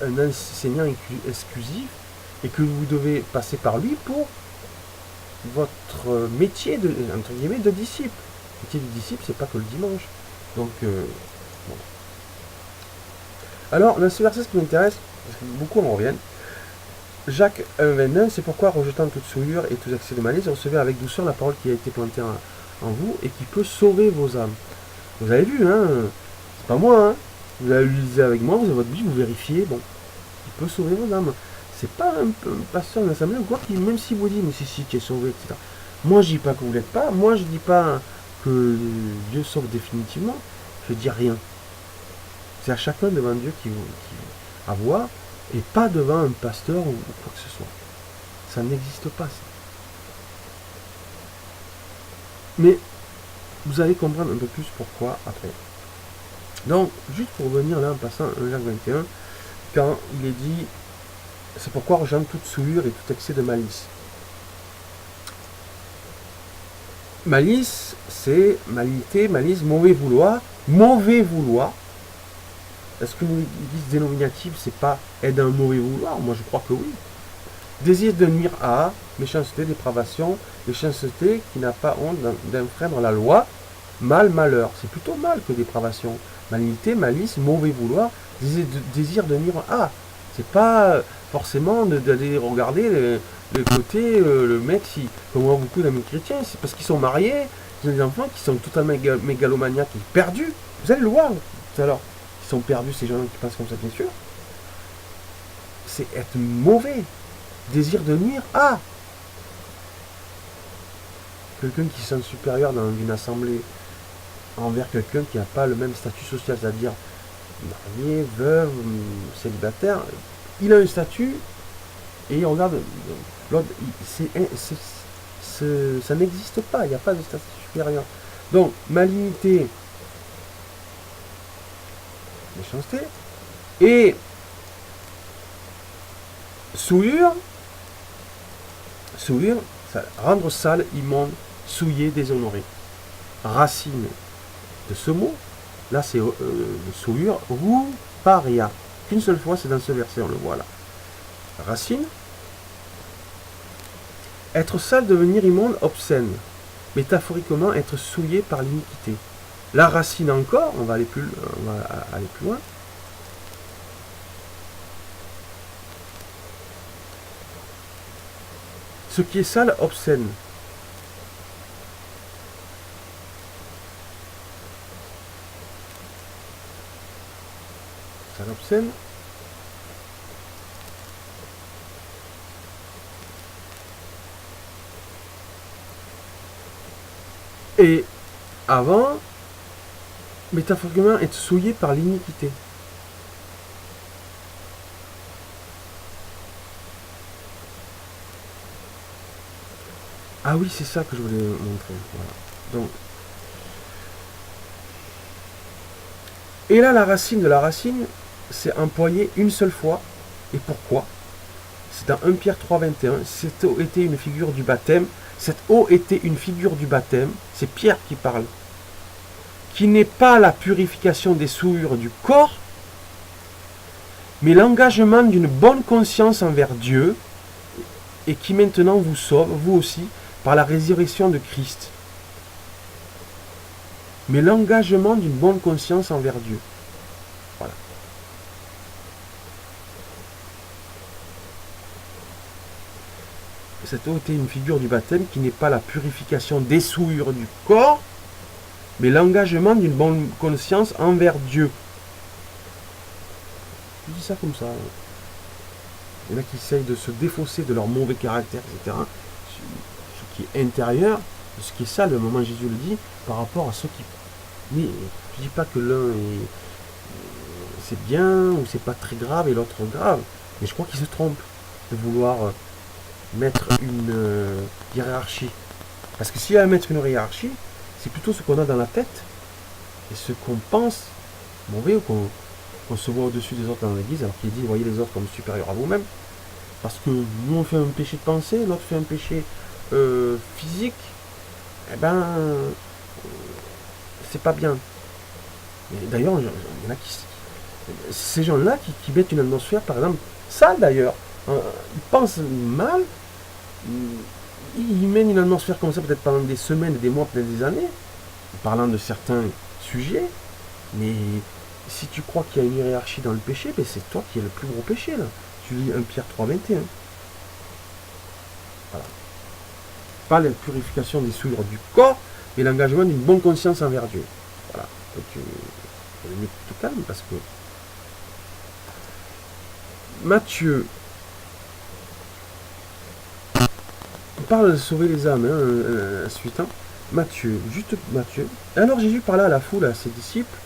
un enseignant exclusif, et que vous devez passer par lui pour votre métier de, entre guillemets, de disciple. Le métier de disciple, c'est pas que le dimanche. Donc, bon. Alors, dans ce verset, ce qui m'intéresse, parce que beaucoup en reviennent, Jacques 1,29, c'est pourquoi, rejetant toute souillure et tous excès de malice, recevez avec douceur la parole qui a été plantée en vous et qui peut sauver vos âmes. Vous avez vu, hein, c'est pas moi, hein, vous avez lu avec moi, vous avez votre Bible, vous vérifiez, bon, il peut sauver vos âmes. C'est pas un pasteur d'assemblée ou quoi qui, même si vous dit, mais si, tu es sauvé, etc. Moi, je dis pas que vous l'êtes pas, moi, je dis pas que Dieu sauve définitivement, je dis rien. C'est à chacun devant Dieu qui à voir, et pas devant un pasteur ou quoi que ce soit. Ça n'existe pas, ça. Mais vous allez comprendre un peu plus pourquoi après. Donc, juste pour revenir là en passant à Jacques 21, quand il est dit, c'est pourquoi rejetant toute souillure et tout excès de malice. Malice, c'est malignité, malice, mauvais vouloir. Mauvais vouloir. Est-ce qu'une église dénominative, c'est pas être un mauvais vouloir? Moi, je crois que oui. Désir de nuire à, méchanceté, dépravation, méchanceté qui n'a pas honte d'enfreindre la loi, mal, malheur. C'est plutôt mal que dépravation. Malignité, malice, mauvais vouloir, désir de nuire à. C'est pas forcément d'aller regarder le côté, le mec, comme on voit beaucoup d'amis chrétiens, c'est parce qu'ils sont mariés, ils ont des enfants qui sont totalement mégalomaniaques et perdus. Vous allez le voir tout à l'heure. Ils sont perdus, ces gens qui passent comme ça, bien sûr. C'est être mauvais. Désir de nuire à. Quelqu'un qui se sent supérieur dans une assemblée envers quelqu'un qui n'a pas le même statut social, c'est-à-dire marié, veuve, célibataire. Il a un statut et on regarde l'autre, ça n'existe pas, il n'y a pas de statut supérieur. Donc, malignité, méchanceté, et souillure, ça, rendre sale, immonde, souillé, déshonoré. Racine de ce mot, là c'est souillure, ou paria. Qu'une seule fois, c'est dans ce verset, on le voit là. Racine, être sale, devenir immonde, obscène. Métaphoriquement, être souillé par l'iniquité. La racine encore, on va aller plus loin. Ce qui est sale, obscène. Sale, obscène. Et avant, métaphoriquement, être souillé par l'iniquité. Ah oui, c'est ça que je voulais montrer. Voilà. Donc, et là, la racine de la racine, c'est employé une seule fois. Et pourquoi? C'est dans 1 Pierre 3,21. Cette eau était une figure du baptême. Cette eau était une figure du baptême. C'est Pierre qui parle. Qui n'est pas la purification des souillures du corps, mais l'engagement d'une bonne conscience envers Dieu, et qui maintenant vous sauve, vous aussi, par la résurrection de Christ. Mais l'engagement d'une bonne conscience envers Dieu. Voilà. cette eau était une figure du baptême qui n'est pas la purification des souillures du corps, mais l'engagement d'une bonne conscience envers Dieu. Je dis ça comme ça. Il y en a qui essayent de se défausser de leur mauvais caractère, etc. Ce qui est intérieur, ce qui est ça, le moment où Jésus le dit, par rapport à ceux qui... Mais je ne dis pas que l'un est... c'est bien ou c'est pas très grave et l'autre grave, mais je crois qu'ils se trompent de vouloir mettre une hiérarchie. Parce que s'il y a à mettre une hiérarchie, c'est plutôt ce qu'on a dans la tête et ce qu'on pense mauvais ou qu'on se voit au-dessus des autres dans l'église, alors qu'il dit voyez les autres comme supérieurs à vous-même. Parce que nous on fait un péché de pensée, l'autre fait un péché physique, eh ben c'est pas bien. D'ailleurs, il y en a qui... Ces gens-là qui mettent une atmosphère, par exemple, sale d'ailleurs, ils pensent mal, ils mènent une atmosphère comme ça peut-être pendant des semaines, des mois, peut-être des années, parlant de certains sujets, mais si tu crois qu'il y a une hiérarchie dans le péché, ben c'est toi qui es le plus gros péché là. Tu lis 1 Pierre 3, 21. Voilà. Pas la purification des souillures du corps, mais l'engagement d'une bonne conscience envers Dieu. Voilà. Donc, on est plutôt calme parce que Matthieu parle de sauver les âmes, suite. Matthieu, juste Matthieu. Alors Jésus parla à la foule, à ses disciples,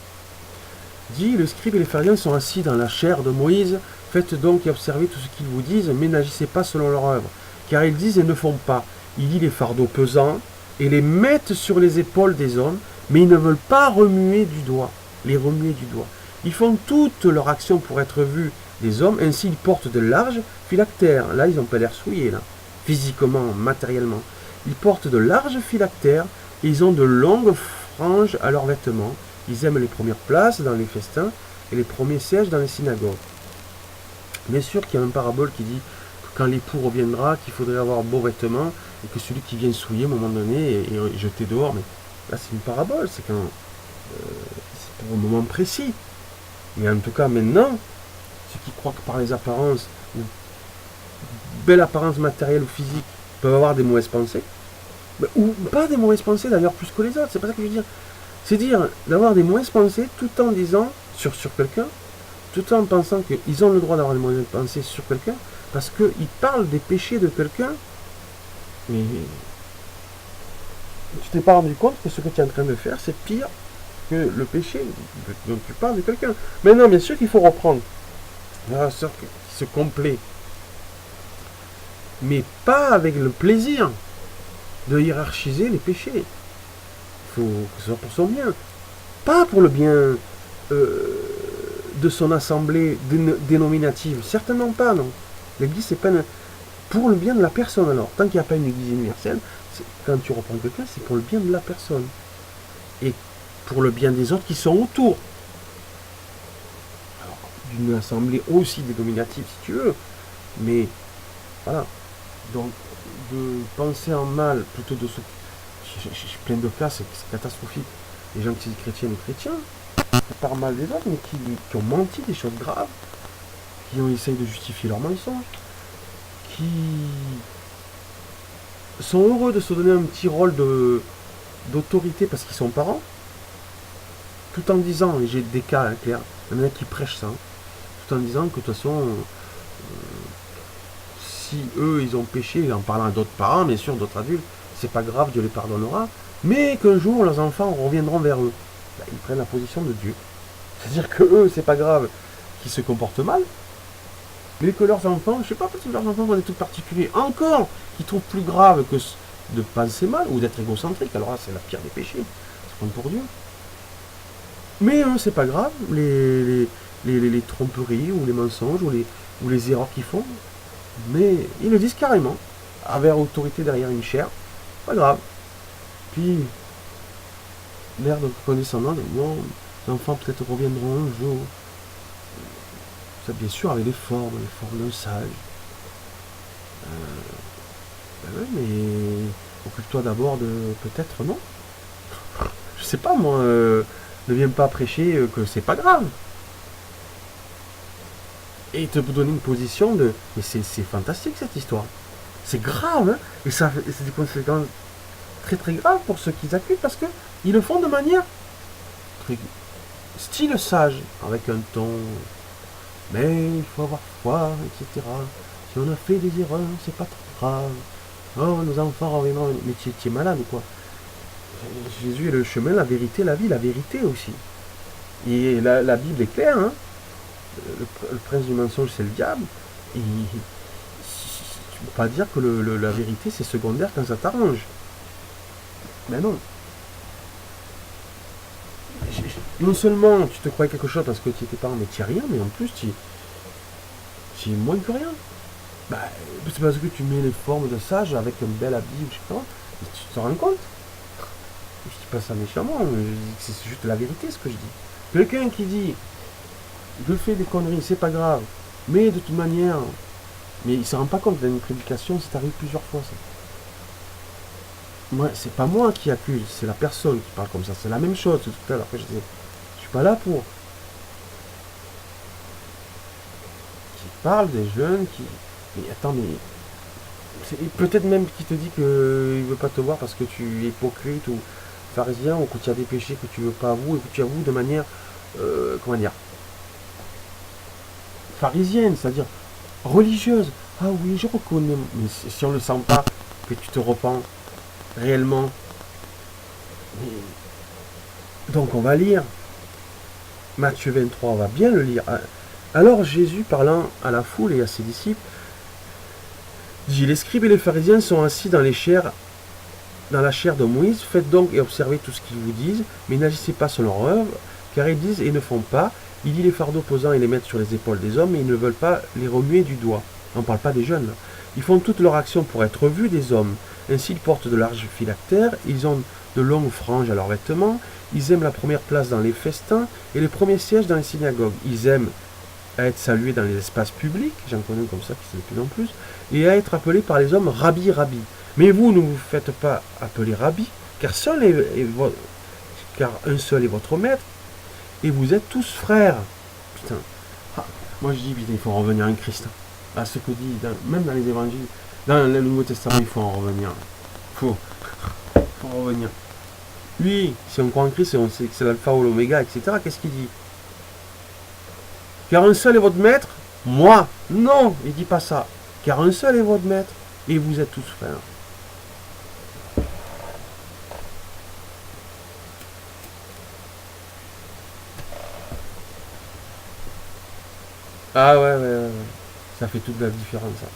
dit, le scribe et les pharisiens sont assis dans la chair de Moïse, faites donc et observez tout ce qu'ils vous disent, mais n'agissez pas selon leur œuvre, car ils disent et ne font pas. Ils lisent les fardeaux pesants et les mettent sur les épaules des hommes, mais ils ne veulent pas remuer du doigt, les remuer du doigt. Ils font toute leur action pour être vus des hommes, ainsi ils portent de larges phylactères. Là, ils n'ont pas l'air souillés, là, physiquement, matériellement. Ils portent de larges phylactères et ils ont de longues franges à leurs vêtements. Ils aiment les premières places dans les festins et les premiers sièges dans les synagogues. Bien sûr qu'il y a une parabole qui dit que quand l'époux reviendra, qu'il faudrait avoir beaux vêtements et que celui qui vient souiller à un moment donné est jeté dehors. Mais là, c'est une parabole, c'est c'est pour un moment précis. Mais en tout cas, maintenant, ceux qui croient que par les apparences, ou belle apparence matérielle ou physique, peuvent avoir des mauvaises pensées, ou pas des mauvaises pensées d'ailleurs plus que les autres, c'est pas ça que je veux dire. C'est dire d'avoir des mauvaises pensées tout en disant sur quelqu'un, tout en pensant qu'ils ont le droit d'avoir des mauvaises pensées sur quelqu'un, parce qu'ils parlent des péchés de quelqu'un, mais tu t'es pas rendu compte que ce que tu es en train de faire, c'est pire que le péché dont tu parles de quelqu'un. Maintenant, bien sûr qu'il faut reprendre la sœur qui se complaît, mais pas avec le plaisir de hiérarchiser les péchés. Il faut que ce soit pour son bien, pas pour le bien de son assemblée dénominative, certainement pas, non. L'église, c'est pas pour le bien de la personne. Alors, tant qu'il n'y a pas une église universelle, quand tu reprends quelqu'un, c'est pour le bien de la personne et pour le bien des autres qui sont autour. Alors, d'une assemblée aussi dénominative, si tu veux, mais voilà. Donc, de penser en mal, plutôt de ce... J'ai plein de cas, c'est catastrophique. Les gens qui sont chrétiens et chrétiens, qui parlent mal des autres, mais qui ont menti des choses graves, qui ont essayé de justifier leurs mensonges, qui sont heureux de se donner un petit rôle d'autorité parce qu'ils sont parents, tout en disant, et j'ai des cas clairs, il y en a qui prêchent ça, tout en disant que de toute façon, si eux ils ont péché, en parlant à d'autres parents, bien sûr, d'autres adultes, c'est pas grave, Dieu les pardonnera, mais qu'un jour leurs enfants reviendront vers eux. Ben, ils prennent la position de Dieu. C'est-à-dire que eux, c'est pas grave qu'ils se comportent mal, mais que leurs enfants, je sais pas, peut-être que leurs enfants vont être tout particuliers, encore, qui trouvent plus grave que de penser mal ou d'être égocentrique. Alors là, c'est la pire des péchés, c'est comme pour Dieu. Mais eux, c'est pas grave, les tromperies ou les mensonges ou les erreurs qu'ils font, mais ils le disent carrément, avec autorité derrière une chair, pas grave. Puis, l'air de condescendant, bon, les enfants peut-être reviendront un jour. Ça, bien sûr, avec les formes d'un sage. Ben oui, mais occupe-toi d'abord de... Peut-être, non. Je sais pas, moi, ne viens pas prêcher que c'est pas grave. Et te donner une position de... Mais c'est fantastique, cette histoire. C'est grave, hein, et c'est des conséquences très très graves pour ceux qui accusent, parce que ils le font de manière très style sage, avec un ton, mais il faut avoir foi, etc. Si on a fait des erreurs, c'est pas trop grave. Oh, nos enfants reviendront. Mais tu es malade ou quoi? Jésus est le chemin, la vérité, la vie, la vérité aussi. Et la Bible est claire, hein. Le prince du mensonge, c'est le diable. Et tu ne peux pas dire que la vérité, c'est secondaire quand ça t'arrange. Mais non. Non seulement tu te croyais quelque chose parce que tu n'étais pas, mais tu n'as rien, mais en plus tu es moins que rien. Bah, c'est parce que tu mets les formes de sage avec un bel habit, je sais pas, et tu te rends compte. Je dis pas ça méchamment, c'est juste la vérité ce que je dis. Quelqu'un qui dit je fais des conneries, c'est pas grave, mais de toute manière, mais il se rend pas compte d'une prédication, c'est arrivé plusieurs fois ça. Moi, c'est pas moi qui accuse, c'est la personne qui parle comme ça, c'est la même chose tout à l'heure que je disais. Je suis pas là pour. Qui parle des jeunes qui. Mais attends, mais. Peut-être même qui te dit qu'il veut pas te voir parce que tu es hypocrite ou pharisien ou que tu as des péchés que tu veux pas avouer et que tu avoues de manière. Comment dire, pharisienne, c'est-à-dire religieuse. Ah oui, je reconnais, mais si on ne le sent pas, que tu te repens réellement. Mais... Donc on va lire Matthieu 23, on va bien le lire. Alors Jésus, parlant à la foule et à ses disciples, dit, les scribes et les pharisiens sont assis dans la chair de Moïse, faites donc et observez tout ce qu'ils vous disent, mais n'agissez pas selon leur œuvre, car ils disent et ne font pas. Il dit les fardeaux pesants et les mettent sur les épaules des hommes, et ils ne veulent pas les remuer du doigt. On ne parle pas des jeunes, là. Ils font toute leur action pour être vus des hommes. Ainsi, ils portent de larges phylactères, ils ont de longues franges à leurs vêtements, ils aiment la première place dans les festins et les premiers sièges dans les synagogues. Ils aiment à être salués dans les espaces publics, j'en connais comme ça qui sont de plus en plus, et à être appelés par les hommes Rabbi, Rabbi. Mais vous, ne vous faites pas appeler Rabbi, car un seul est votre maître, et vous êtes tous frères. Putain. Ah, moi je dis, putain, il faut en revenir à un Christ. À ce que dit, même dans les évangiles, dans le Nouveau Testament, il faut en revenir. Il faut en revenir. Lui, si on croit en Christ et on sait que c'est l'alpha ou l'oméga, etc., qu'est-ce qu'il dit? Car un seul est votre maître, moi. Non, il dit pas ça. Car un seul est votre maître, et vous êtes tous frères. Ah ouais. Ça fait toute la différence, ça.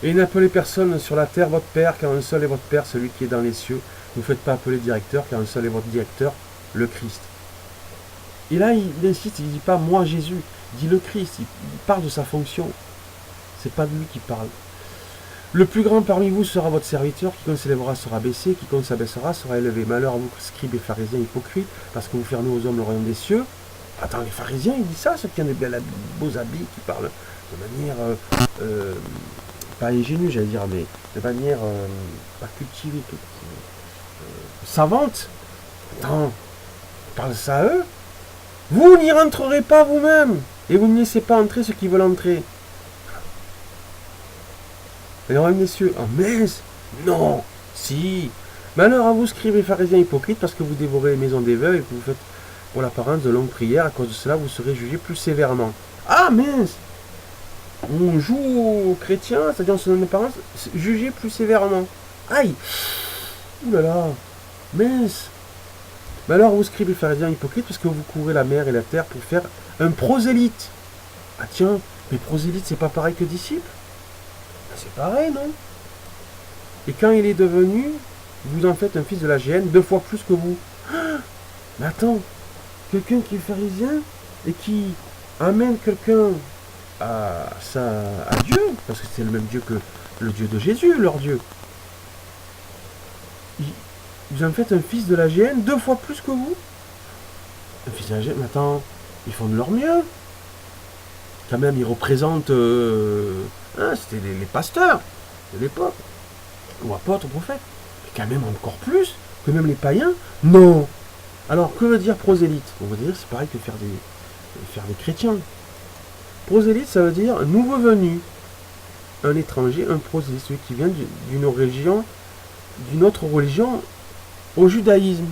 Et n'appelez personne sur la terre votre Père, car un seul est votre Père, celui qui est dans les cieux. Ne vous faites pas appeler directeur, car un seul est votre directeur, le Christ. Et là, il insiste, il ne dit pas moi Jésus, il dit le Christ, il parle de sa fonction. C'est pas de lui qui parle. Le plus grand parmi vous sera votre serviteur, quiconque s'élèvera sera baissé, quiconque s'abaissera sera élevé. Malheur à vous, scribes et pharisiens hypocrites, parce que vous fermez aux hommes le royaume des cieux. Attends, les pharisiens, ils disent ça, ceux qui ont des beaux habits, qui parlent de manière, pas ingénue, j'allais dire, mais de manière pas cultivée, savante. Attends, parle ça à eux. Vous n'y rentrerez pas vous-même, et vous ne laissez pas entrer ceux qui veulent entrer. Le royaume des cieux, oh mince, non, si. Malheur à vous, scribes et pharisiens hypocrites, parce que vous dévorez les maisons des veuves et que vous faites pour l'apparence de longues prières. À cause de cela, vous serez jugés plus sévèrement. Ah mince, on joue aux chrétiens, c'est-à-dire on se donne apparence, jugés plus sévèrement. Aïe, oulala, mince. Malheur à vous, scribes et pharisiens hypocrites, parce que vous courez la mer et la terre pour faire un prosélyte. Ah tiens, mais prosélyte, c'est pas pareil que disciple? C'est pareil, non? Et quand il est devenu, vous en faites un fils de la géhenne 2 fois plus que vous. Ah, mais attends, quelqu'un qui est pharisien et qui amène quelqu'un à Dieu, parce que c'est le même Dieu que le Dieu de Jésus, leur Dieu. Vous en faites un fils de la géhenne 2 fois plus que vous. Un fils de la géhenne, mais attends, ils font de leur mieux. Quand même, ils représentent... c'était les pasteurs de l'époque, ou apôtres, prophètes, mais quand même encore plus que même les païens. Non. Alors que veut dire prosélyte? On va dire c'est pareil que faire des chrétiens. Prosélyte, ça veut dire nouveau venu. Un étranger, un prosélyte, celui qui vient d'une religion, d'une autre religion au judaïsme.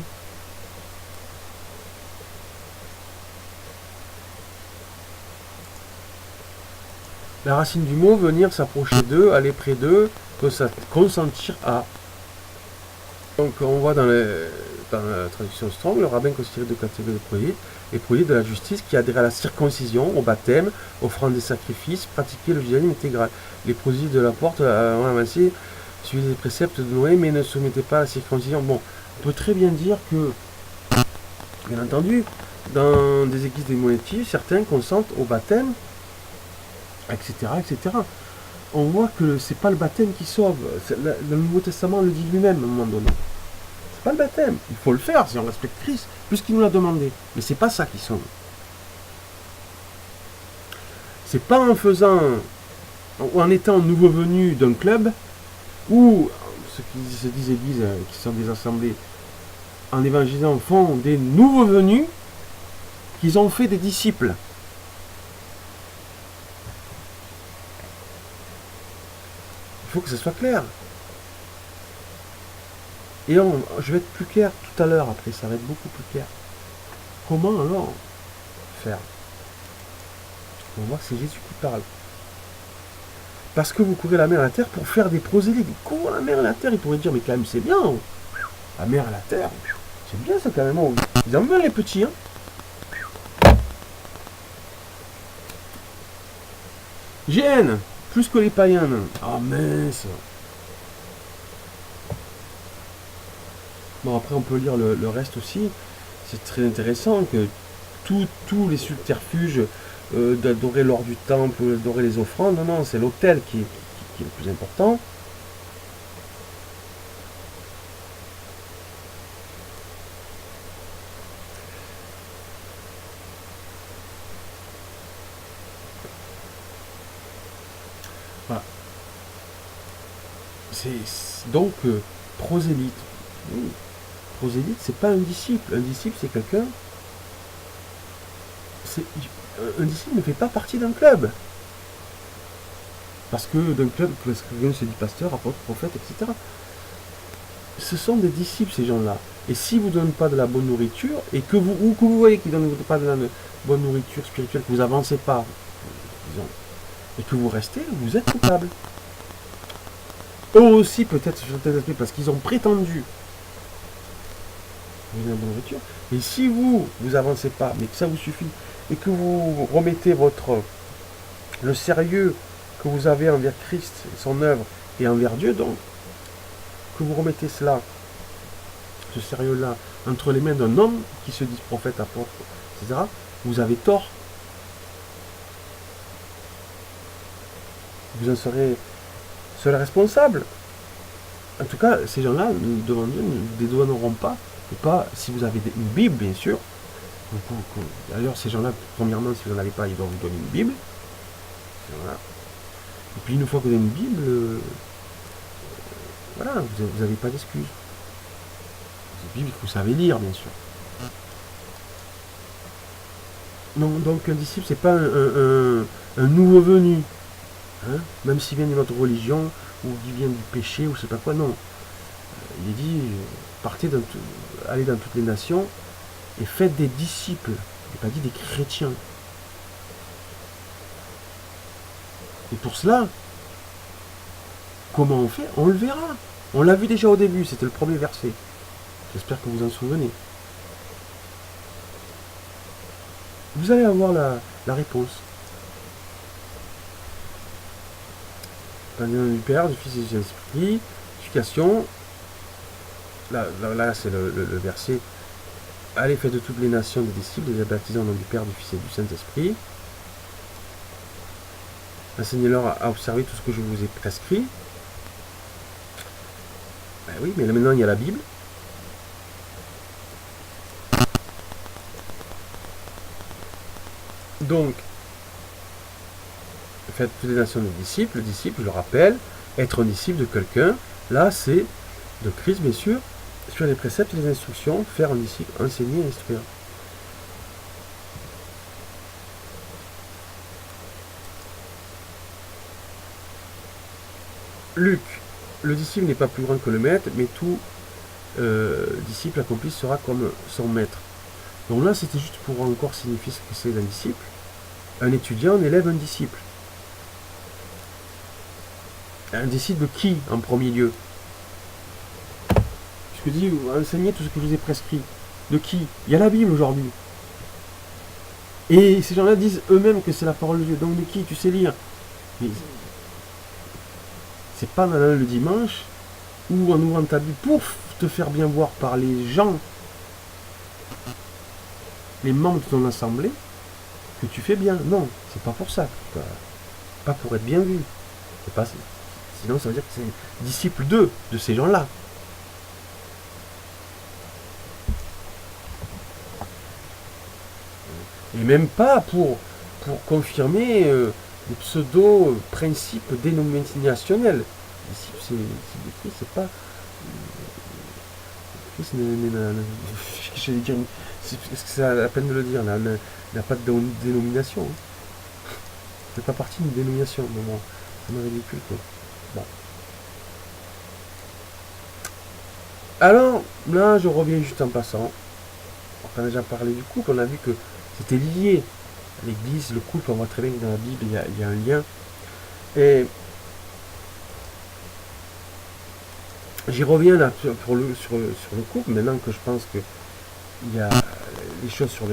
La racine du mot, venir, s'approcher d'eux, aller près d'eux, consentir à. Donc on voit dans la traduction Strong, le rabbin considéré de catégorie de prosélytes, les prosélytes de la justice qui adhéraient à la circoncision, au baptême, offrant des sacrifices, pratiquaient le judaïsme intégral. Les prosélytes de la porte ont avancé, suivaient les préceptes de Noé, mais ne soumettaient pas à la circoncision. Bon, on peut très bien dire que, bien entendu, dans des églises démonitives, certains consentent au baptême, etc., etc. On voit que c'est pas le baptême qui sauve. Le Nouveau Testament le dit lui-même à un moment donné. C'est pas le baptême. Il faut le faire si on respecte Christ, puisqu'il nous l'a demandé. Mais c'est pas ça qui sauve. C'est pas en faisant, ou en étant nouveau venu d'un club, ou ceux qui se disent églises, qui sont des assemblées, en évangélisant font des nouveaux venus, qu'ils ont fait des disciples. Il faut que ce soit clair. Et je vais être plus clair tout à l'heure, après, ça va être beaucoup plus clair. Comment alors faire? On va voir que c'est Jésus qui parle. Parce que vous courez la mer et la terre pour faire des prosélytes. Ils courent la mer et la terre, ils pourraient dire, mais quand même c'est bien. La mer et la terre, c'est bien ça quand même. Ils en veulent les petits, hein. GN, plus que les païens. Ah mince. Bon, après on peut lire le reste aussi. C'est très intéressant que tous les subterfuges d'adorer l'or du temple, d'adorer les offrandes, non, c'est l'autel qui est le plus important. Voilà. C'est donc prosélyte. Oui. Prosélyte, c'est pas un disciple. Un disciple, c'est quelqu'un. Un disciple ne fait pas partie d'un club. Parce que d'un club, parce que quelqu'un se dit pasteur, apôtre, prophète, etc. Ce sont des disciples, ces gens-là. Et si vous ne donnez pas de la bonne nourriture, et que vous voyez qu'ils ne donnent pas de la bonne nourriture spirituelle, que vous n'avancez pas, disons, et que vous restez, vous êtes coupable. Eux aussi, peut-être sur certains aspects, parce qu'ils ont prétendu vous donner de la bonne nourriture. Et si vous avancez pas, mais que ça vous suffit, et que vous remettez le sérieux que vous avez envers Christ, son œuvre, et envers Dieu, donc, que vous remettez cela, ce sérieux-là, entre les mains d'un homme qui se dit prophète, apôtre, etc., vous avez tort. Vous en serez seul responsable. En tout cas, ces gens-là, devant Dieu, ne dédouaneront pas. Et pas, si vous avez une Bible, bien sûr. D'ailleurs, ces gens-là, premièrement, si vous n'en avez pas, ils doivent vous donner une Bible. Voilà. Et puis, une fois que vous avez une Bible, voilà, vous n'avez pas d'excuses. Une Bible que vous savez lire, bien sûr. Non, donc, un disciple, c'est pas un nouveau venu. Hein, même s'il vient d'une autre religion, ou qu'il vient du péché, ou je sais pas quoi, non. Il est dit, allez dans toutes les nations, et faites des disciples. Il n'est pas dit des chrétiens. Et pour cela, comment on fait? On le verra. On l'a vu déjà au début, c'était le premier verset. J'espère que vous en souvenez. Vous allez avoir la réponse. Dans le nom du Père, du Fils et du Saint-Esprit, éducation. Là c'est le verset. Allez, faites de toutes les nations des disciples, les baptisant au nom du Père, du Fils et du Saint-Esprit. Enseignez-leur à observer tout ce que je vous ai prescrit. Ben oui, mais là, maintenant il y a la Bible. Donc, faites toutes les nations des disciples. Le disciple, je le rappelle, être un disciple de quelqu'un, là c'est de Christ, bien sûr, sur les préceptes et les instructions, faire un disciple, enseigner et instruire. Luc, le disciple n'est pas plus grand que le maître, mais tout disciple accompli sera comme son maître. Donc là, c'était juste pour encore signifier ce que c'est un disciple. Un étudiant, un élève, un disciple. Un disciple de qui, en premier lieu? Je dis, enseignez tout ce que je vous ai prescrit. De qui? Il y a la Bible aujourd'hui. Et ces gens-là disent eux-mêmes que c'est la parole de Dieu. Donc de qui tu sais lire? Mais c'est pas dans le dimanche ou en ouvrant ta Bible pour te faire bien voir par les gens, les membres de ton assemblée, que tu fais bien. Non, c'est pas pour ça. Pas pour être bien vu. C'est pas, sinon ça veut dire que c'est disciple de ces gens-là. Et même pas pour confirmer des pseudo-principes dénominationnels. Disciple, c'est pas... J'allais dire, est-ce que c'est la peine de le dire, là, il n'a pas de dénomination. Hein. C'est pas partie d'une dénomination, bon, ça me ridicule, quoi. Bon. Alors, là, je reviens juste en passant. On a déjà parlé du couple, on a vu que c'était lié à l'église, le couple, on voit très bien que dans la Bible, il y a un lien. Et j'y reviens là sur le couple, maintenant que je pense que il y a les choses sur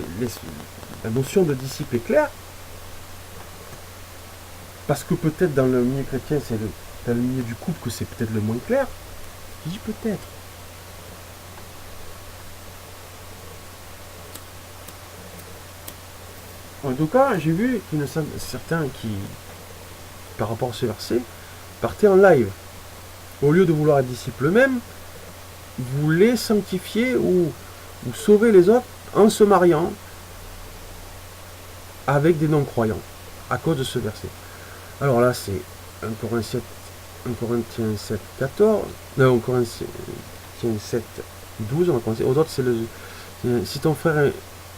la notion de disciple est claire. Parce que peut-être dans le milieu chrétien, c'est dans le milieu du couple que c'est peut-être le moins clair. Je dis peut-être. En tout cas, j'ai vu qu'il y en a certains qui, par rapport à ce verset, partaient en live. Au lieu de vouloir être disciples eux-mêmes, voulaient sanctifier ou sauver les autres en se mariant avec des non-croyants, à cause de ce verset. Alors là, c'est 1 Corinthiens 7, 14, non, 1 Corinthiens 7, 12, aux autres, c'est si ton frère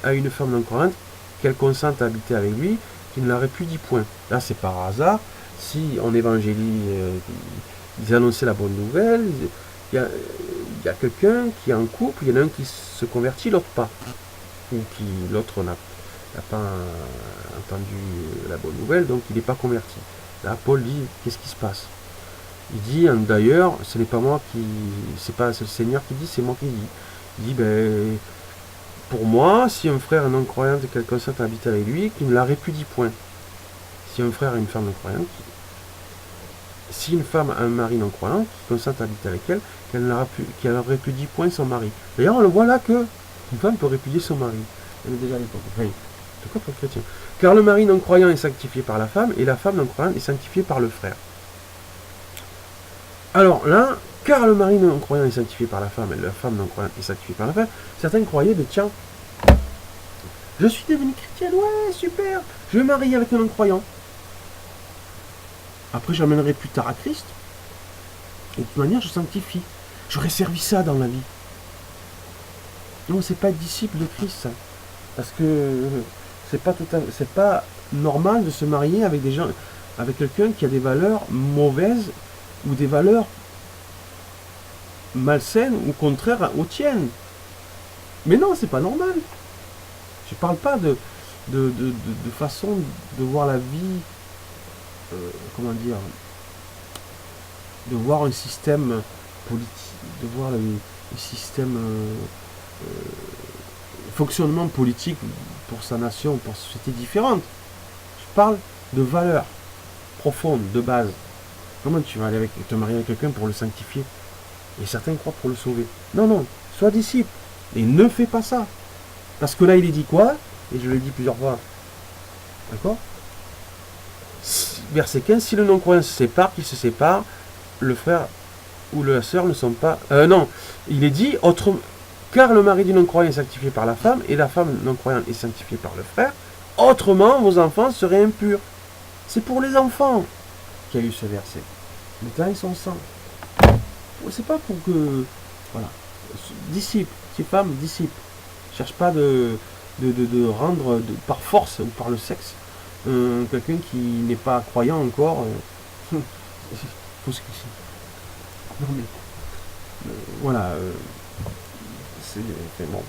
a une femme non-croyante, qu'elle consente à habiter avec lui, qu'il ne la répudie point. Là, c'est par hasard, si on évangélise, ils annonçaient la bonne nouvelle, il y a quelqu'un qui est en couple, il y en a un qui se convertit, l'autre pas. Ou l'autre n'a pas entendu la bonne nouvelle, donc il n'est pas converti. Là, Paul dit, qu'est-ce qui se passe? Il dit, d'ailleurs, ce n'est pas moi qui... c'est pas le Seigneur qui dit, c'est moi qui dis. Il dit, ben... pour moi, si un frère est non-croyant et qu'elle consente à habiter avec lui, qu'il ne la répudie point. Si un frère a une femme non-croyante, si une femme a un mari non-croyant qui consente à habiter avec elle, qu'elle ne répudie point son mari. D'ailleurs, on le voit là que une femme peut répudier son mari. Elle est déjà à l'époque. Enfin, c'est quoi pour le chrétien? Car le mari non-croyant est sanctifié par la femme et la femme non-croyante est sanctifiée par le frère. Alors là, car le mari non-croyant est sanctifié par la femme et la femme non-croyante est sanctifiée par la femme, certains croyaient, mais tiens, je suis devenu chrétienne, ouais, super, je vais me marier avec un non-croyant. Après, j'amènerai plus tard à Christ. Et de toute manière, je sanctifie. J'aurais servi ça dans la vie. Non, c'est pas être disciple de Christ, ça. Parce que c'est pas normal de se marier avec des gens, avec quelqu'un qui a des valeurs mauvaises ou des valeurs malsaines ou contraires aux tiennes. Mais non, c'est pas normal. Je parle pas de façon de voir la vie, comment dire, de voir un système politique, de voir le système fonctionnement politique pour sa nation, pour sa société différente. Je parle de valeurs profondes, de base. Comment tu vas aller te marier avec quelqu'un pour le sanctifier? Et certains croient pour le sauver. Non, non, sois disciple. Et ne fais pas ça. Parce que là, il est dit quoi? Et je l'ai dit plusieurs fois. D'accord? Verset 15, si le non-croyant se sépare, qu'il se sépare, le frère ou la sœur ne sont pas... non, il est dit, car le mari du non-croyant est sanctifié par la femme, et la femme non-croyante est sanctifiée par le frère, autrement vos enfants seraient impurs. C'est pour les enfants qu'il y a eu ce verset. Mais là, ils sont sans. C'est pas pour que... Voilà. Disciple, ces femmes, disciple. Cherche pas de rendre par force ou par le sexe quelqu'un qui n'est pas croyant encore. faut se ici. Non mais voilà, c'est enfin, bon,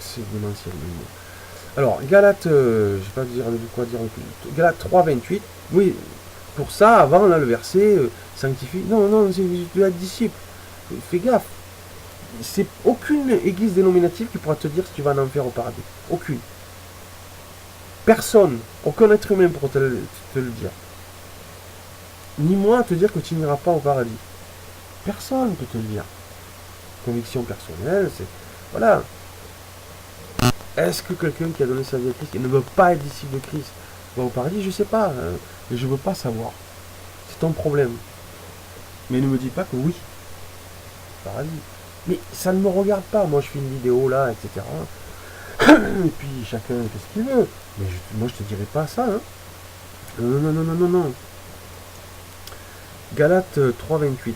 c'est démentiel. Alors Galates, je vais pas dire de quoi dire le plus. Galates 3:28. Oui, pour ça, avant là le verset sanctifie. Non, non, c'est de la disciple. Fais gaffe. C'est aucune église dénominative qui pourra te dire si tu vas en enfer au paradis. Aucune. Personne, aucun être humain pourra te le dire. Ni moi te dire que tu n'iras pas au paradis. Personne ne peut te le dire. Conviction personnelle, c'est... Voilà. Est-ce que quelqu'un qui a donné sa vie à Christ, qui ne veut pas être disciple de Christ, va au paradis? Je ne sais pas. Et je ne veux pas savoir. C'est ton problème. Mais ne me dis pas que oui. Paradis. Mais ça ne me regarde pas. Moi, je fais une vidéo là, etc. Et puis, chacun fait ce qu'il veut. Mais moi, je te dirai pas ça. Hein. Non, non, non, non, non, non. Galates 3:28.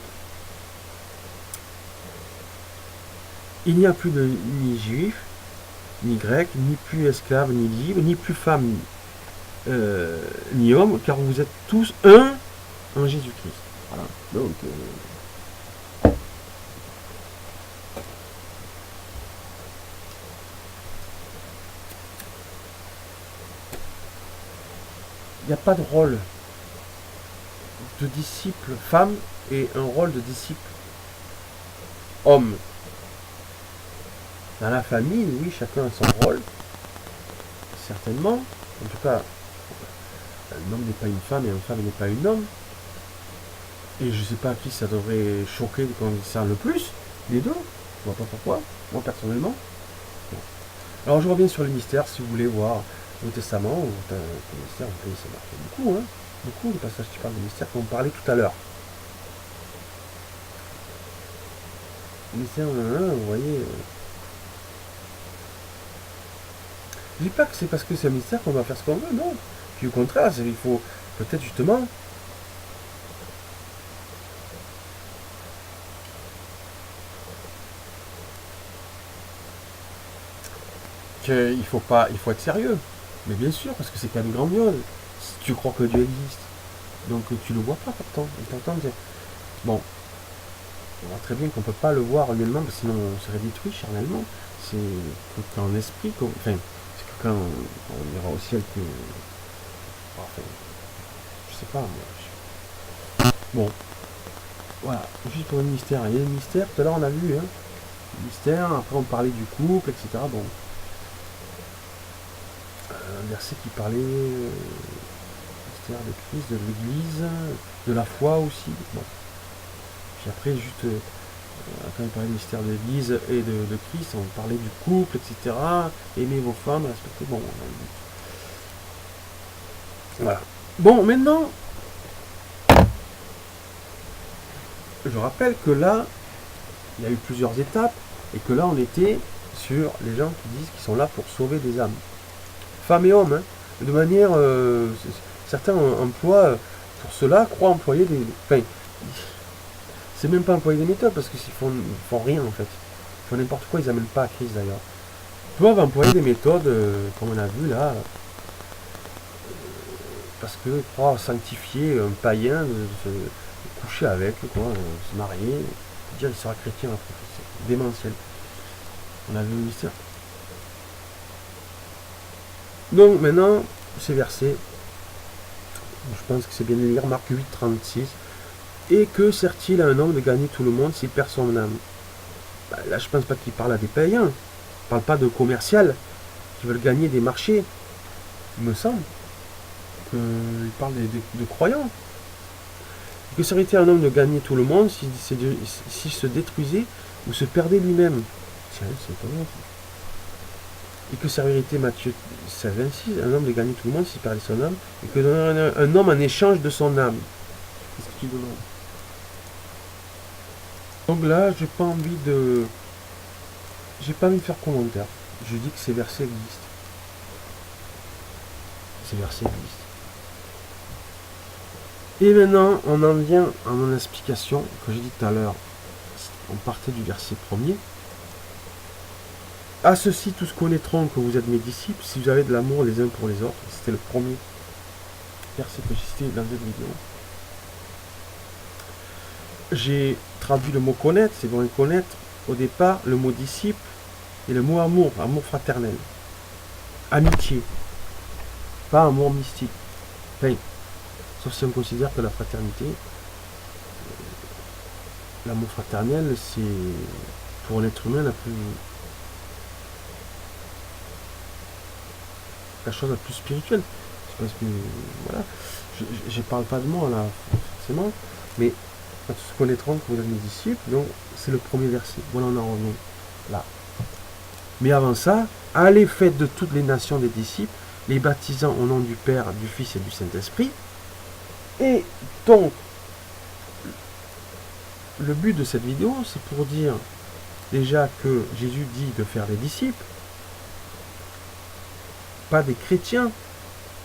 Il n'y a plus de ni juif, ni grec, ni plus esclave, ni libre, ni plus femme, ni homme, car vous êtes tous un en Jésus-Christ. Voilà. Donc, il n'y a pas de rôle de disciple femme et un rôle de disciple homme. Dans la famille, oui, chacun a son rôle, certainement. En tout cas, un homme n'est pas une femme et une femme n'est pas un homme. Et je ne sais pas à qui ça devrait choquer quand on dit ça le plus, les deux. Je ne vois pas pourquoi, moi personnellement. Bon. Alors je reviens sur le mystère, si vous voulez voir le Testament, ou le mystère, on peut essayer de marquer beaucoup, hein. Beaucoup de passages qui parlent de mystère, comme on parlait tout à l'heure. Le mystère, vous voyez... Je dis pas que c'est parce que c'est un mystère qu'on va faire ce qu'on veut, non. Puis au contraire, il faut peut-être justement qu'il faut pas, il faut être sérieux. Mais bien sûr, parce que c'est quand même grandiose. Si tu crois que Dieu existe, donc tu le vois pas pourtant. Bon, on voit très bien qu'on peut pas le voir humainement, parce que sinon on serait détruit charnellement. C'est qu'en esprit, enfin, c'est que quand on ira au ciel que... Enfin, je sais pas, moi. Bon, voilà, juste pour le mystère. Il y a le mystère, tout à l'heure on a vu, hein. Le mystère, après on parlait du couple, etc. Bon. Un verset qui parlait du mystère de Christ, de l'Église, de la foi aussi. Bon. Puis après, juste, quand il parlait du mystère de l'Église et de Christ, on parlait du couple, etc. Aimez vos femmes, respectez. Bon, voilà. Bon, maintenant, je rappelle que là, il y a eu plusieurs étapes, et que là, on était sur les gens qui disent qu'ils sont là pour sauver des âmes. Femmes et hommes, hein. De manière... certains emploient, pour cela, croient employer des... Enfin, c'est même pas employer des méthodes, parce qu'ils font rien, en fait. Ils font n'importe quoi, ils n'amènent pas à Christ, d'ailleurs. Ils peuvent employer des méthodes, comme on a vu, là, parce qu'ils croient sanctifier un païen, de se coucher avec, quoi, se marier, dire qu'il sera chrétien après. C'est démentiel. On a vu le mystère. Donc, maintenant, ces versets... Je pense que c'est bien de lire Marc 8, 36. Et que sert-il à un homme de gagner tout le monde s'il perd son âme? Là, je pense pas qu'il parle à des païens. Il parle pas de commercial qui veulent gagner des marchés. Il me semble qu'il parle de croyants. Que serait-il à un homme de gagner tout le monde s'il se détruisait ou se perdait lui-même? Tiens, c'est étonnant. Et que servirait-il Matthieu 16, 26, un homme de gagner tout le monde s'il perdait son âme, et que donnerait un homme en échange de son âme? Qu'est-ce que tu demandes? Donc là, j'ai pas envie de faire commentaire. Je dis que ces versets existent. Ces versets existent. Et maintenant, on en vient à mon explication que j'ai dit tout à l'heure. On partait du verset premier. À ceci, tous connaîtront que vous êtes mes disciples si vous avez de l'amour les uns pour les autres. C'était le premier verset que j'ai cité dans cette vidéo. j'ai traduit le mot connaître, c'est bon connaître. Au départ, le mot disciple et le mot amour, amour fraternel. Amitié, pas amour mystique. Enfin, sauf si on considère que la fraternité, l'amour fraternel, c'est pour l'être humain la chose la plus spirituelle. Parce que, voilà, je parle pas de moi là, forcément, mais tous connaîtront que vous êtes mes disciples, donc c'est le premier verset. Voilà, on en revient là. Mais avant ça, allez, faites de toutes les nations des disciples, les baptisant au nom du Père, du Fils et du Saint-Esprit. Et donc, le but de cette vidéo, c'est pour dire déjà que Jésus dit de faire des disciples, pas des chrétiens.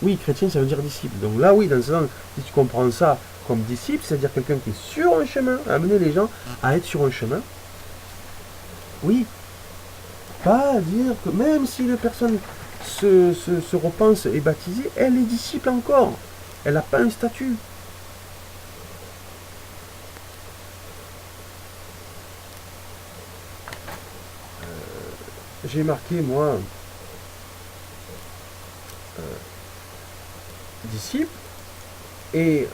Oui, chrétien, ça veut dire disciple. Donc là, oui, dans ce sens, si tu comprends ça comme disciple, c'est-à-dire quelqu'un qui est sur un chemin, amener les gens à être sur un chemin. Oui, pas dire que même si la personne se repense et baptisée, elle est disciple encore. Elle n'a pas un statut. J'ai marqué, moi, disciple, et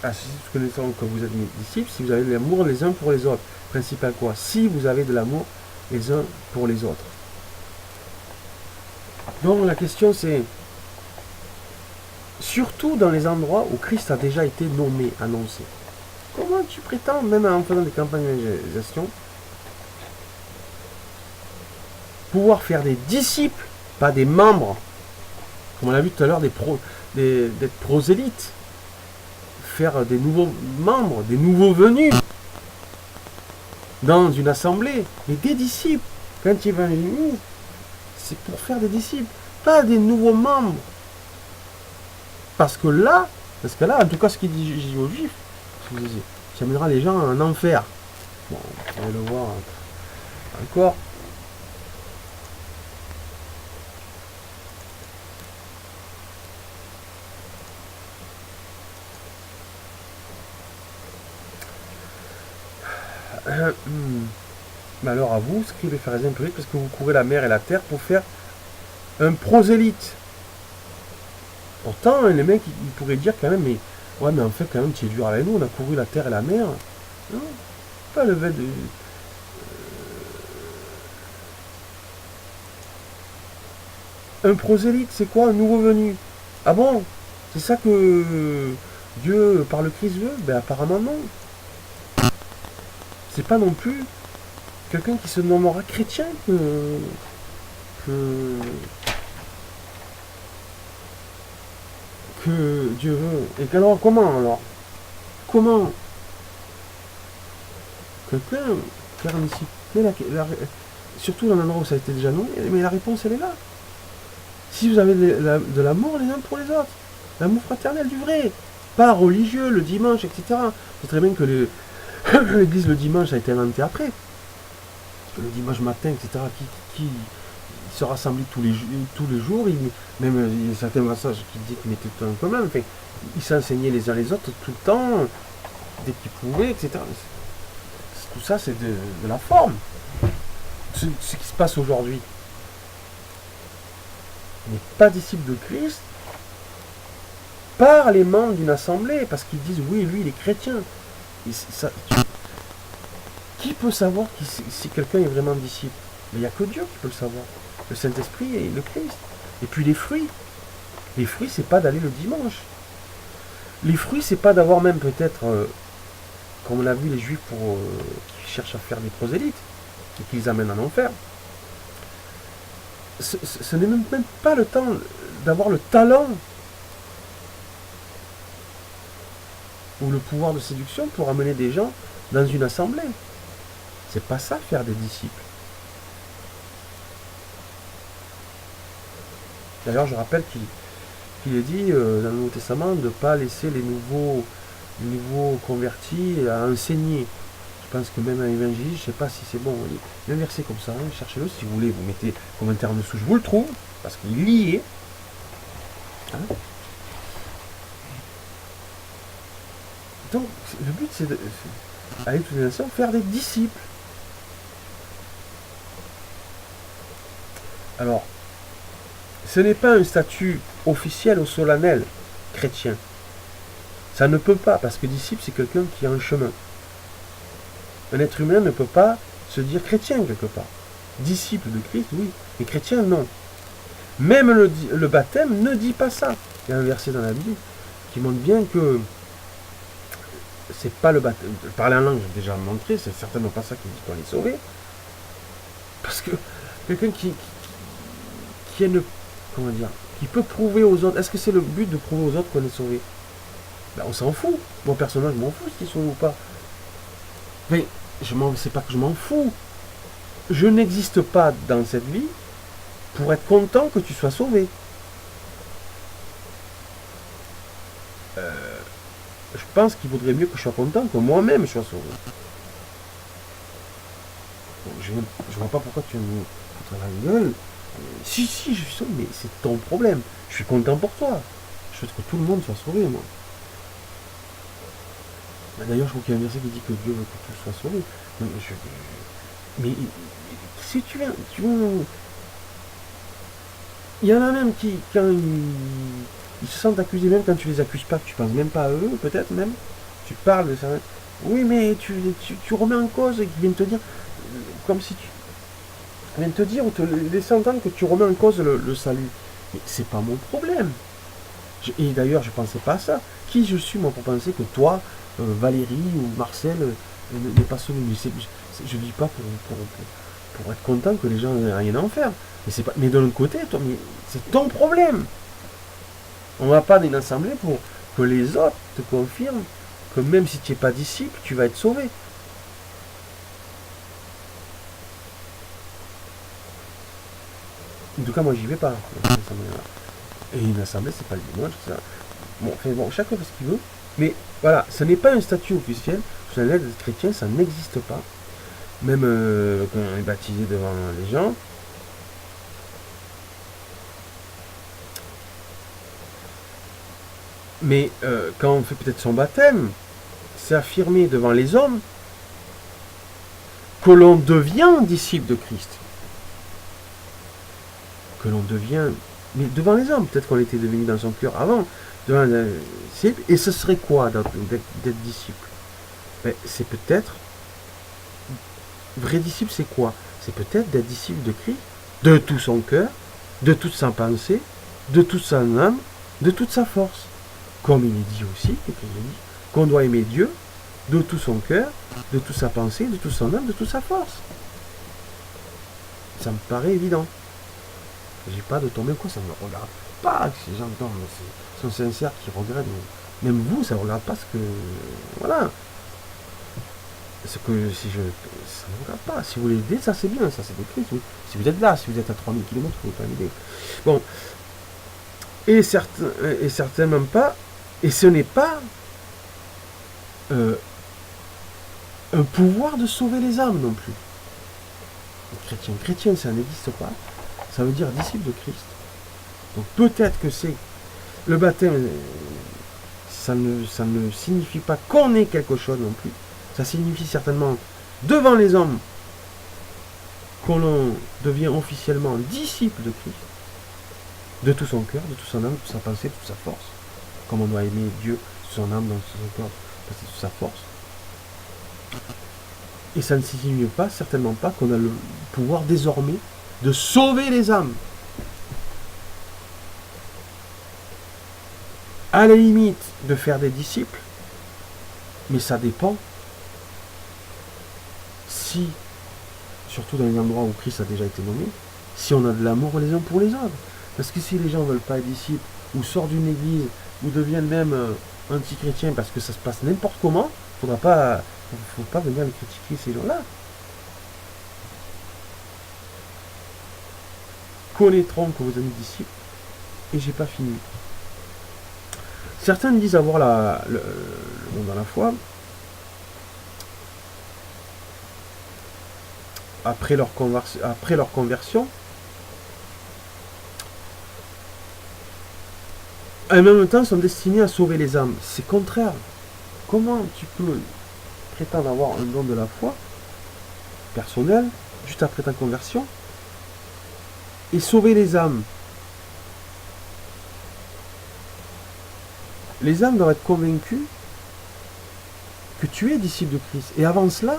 si vous connaissez que vous êtes mes disciples, si vous avez de l'amour les uns pour les autres. Principal quoi? Si vous avez de l'amour les uns pour les autres. Donc la question c'est, surtout dans les endroits où Christ a déjà été nommé, annoncé. Comment tu prétends, même en faisant des campagnes d'évangélisation, pouvoir faire des disciples, pas des membres, comme on l'a vu tout à l'heure, d'être prosélytes, faire des nouveaux membres, des nouveaux venus dans une assemblée, mais des disciples. Quand tu évangélises, c'est pour faire des disciples, pas des nouveaux membres. Parce que là, en tout cas, ce qu'il dit aux Juifs, ça amènera les gens en enfer. Bon, on va le voir encore. Mais alors à vous, scribes et pharisiens publics, parce que vous courez la mer et la terre pour faire un prosélyte. Pourtant, les mecs, ils pourraient dire quand même, mais ouais, mais en fait, quand même, tu es dur avec nous, on a couru la terre et la mer. Non, pas le fait de. Un prosélyte, c'est quoi? Un nouveau venu. Ah bon? C'est ça que Dieu, par le Christ, veut? Ben apparemment non. C'est pas non plus quelqu'un qui se nommera chrétien que Dieu veut. Et alors, comment alors? Comment quelqu'un faire un disciple, surtout dans un endroit où ça a été déjà nommé, mais la réponse elle est là. Si vous avez de l'amour les uns pour les autres, l'amour fraternel du vrai, pas religieux, le dimanche, etc. C'est très bien que l'église le dimanche a été inventée après. Le dimanche matin, etc. Qui se rassemblent tous les jours, même il y a certains passages qui disent qu'ils mettaient tout en commun, enfin, ils s'enseignaient les uns les autres tout le temps, dès qu'ils pouvaient, etc. Tout ça, c'est de la forme. Ce qui se passe aujourd'hui. On n'est pas disciple de Christ par les membres d'une assemblée, parce qu'ils disent oui, lui, il est chrétien. Qui peut savoir si quelqu'un est vraiment disciple? Mais il n'y a que Dieu qui peut le savoir. Le Saint-Esprit et le Christ. Et puis les fruits. Les fruits, c'est pas d'aller le dimanche. Les fruits, c'est pas d'avoir même peut-être, comme on l'a vu, les Juifs qui cherchent à faire des prosélytes et qui les amènent en enfer. Ce n'est même pas le temps d'avoir le talent ou le pouvoir de séduction pour amener des gens dans une assemblée. C'est pas ça, faire des disciples. D'ailleurs, je rappelle qu'il est dit dans le Nouveau Testament de ne pas laisser les nouveaux convertis à enseigner. Je pense que même un évangile, je ne sais pas si c'est bon. Il y a un verset comme ça, hein, cherchez-le si vous voulez, vous mettez commentaire en dessous, je vous le trouve, parce qu'il y est. Hein, Donc, le but, c'est de, avec toutes les nations, faire des disciples. Alors, ce n'est pas un statut officiel ou solennel chrétien. Ça ne peut pas, parce que disciple, c'est quelqu'un qui a un chemin. Un être humain ne peut pas se dire chrétien quelque part. Disciple de Christ, oui, mais chrétien, non. Même le baptême ne dit pas ça. Il y a un verset dans la Bible qui montre bien que c'est pas le baptême. Parler en langue, j'ai déjà montré, c'est certainement pas ça qui dit qu'on est sauvé. Parce que quelqu'un qui a une, comment dire, qui peut prouver aux autres, est-ce que c'est le but de prouver aux autres qu'on est sauvé? Ben, on s'en fout. Moi, personnellement, je m'en fous s'ils sont ou pas. Mais c'est pas que je m'en fous. Je n'existe pas dans cette vie pour être content que tu sois sauvé. Je pense qu'il vaudrait mieux que je sois content que moi-même je sois sauvé. Bon, je vois pas pourquoi tu me foutre la gueule. Si, je suis sauvé, mais c'est ton problème. Je suis content pour toi. Je souhaite que tout le monde soit sauvé, moi. D'ailleurs, je crois qu'il y a un verset qui dit que Dieu veut que tout soit sauvé. Mais si tu viens, il y en a même qui, quand ils se sentent accusés, même quand tu les accuses pas, que tu penses même pas à eux, peut-être même, tu parles de ça. Oui, mais tu remets en cause et qu'ils viennent te dire, comme si tu viens te dire ou te laisser entendre que tu remets en cause le salut. Mais c'est pas mon problème. Et d'ailleurs, je pensais pas à ça. Qui je suis, moi, pour penser que toi, Valérie ou Marcel, n'est pas sauvé? Je dis pas pour être content que les gens n'aient rien à en faire. Mais de l'autre côté, toi, mais c'est ton problème. On va pas dans une assemblée pour que les autres te confirment que même si tu n'es pas disciple, tu vas être sauvé. En tout cas, moi, j'y vais pas. Et une assemblée, c'est pas le dimanche, ça. Bon, chacun fait ce qu'il veut. Mais voilà, ce n'est pas un statut officiel. Sur la lettre des chrétiens, ça n'existe pas. Même quand on est baptisé devant les gens. Mais quand on fait peut-être son baptême, c'est affirmer devant les hommes que l'on devient disciple de Christ. Que l'on devient, mais devant les hommes, peut-être qu'on était devenu dans son cœur avant, devant les disciples. Et ce serait quoi d'être disciple? C'est peut-être, vrai disciple, c'est quoi? C'est peut-être d'être disciple de Christ, de tout son cœur, de toute sa pensée, de toute son âme, de toute sa force. Comme il est dit aussi, qu'on doit aimer Dieu de tout son cœur, de toute sa pensée, de toute son âme, de toute sa force. Ça me paraît évident. J'ai pas de tomber quoi, ça ne me regarde pas. Ces gens sont sincères, qui regrettent. Même vous, ça ne regarde pas ce que. Voilà. Ce que si je. Ça ne regarde pas. Si vous voulez aider, ça c'est bien, ça c'est décrit. Si vous êtes là, si vous êtes à 3000 km, vous pouvez pas m'aider. Bon. Et certainement pas. Et ce n'est pas un pouvoir de sauver les âmes non plus. Chrétien, ça n'existe pas. Ça veut dire disciple de Christ. Donc peut-être que c'est le baptême, ça ne signifie pas qu'on est quelque chose non plus. Ça signifie certainement devant les hommes qu'on devient officiellement disciple de Christ, de tout son cœur, de toute son âme, de toute sa pensée, de toute sa force. Comme on doit aimer Dieu, son âme, dans son cœur, de toute sa force. Et ça ne signifie pas, certainement pas, qu'on a le pouvoir désormais de sauver les âmes. À la limite de faire des disciples, mais ça dépend si, surtout dans les endroits où Christ a déjà été nommé, si on a de l'amour les uns pour les autres. Parce que si les gens ne veulent pas être disciples, ou sortent d'une église, ou deviennent même anti-chrétiens parce que ça se passe n'importe comment, il ne faut pas venir les critiquer ces gens-là. Connaîtront que vous êtes disciples, et j'ai pas fini. Certains disent avoir le nom dans la foi après leur conversion, en même temps sont destinés à sauver les âmes. C'est contraire. comment tu peux prétendre avoir un don de la foi personnel, juste après ta conversion, et sauver les âmes? Les âmes doivent être convaincues que tu es disciple de Christ. Et avant cela,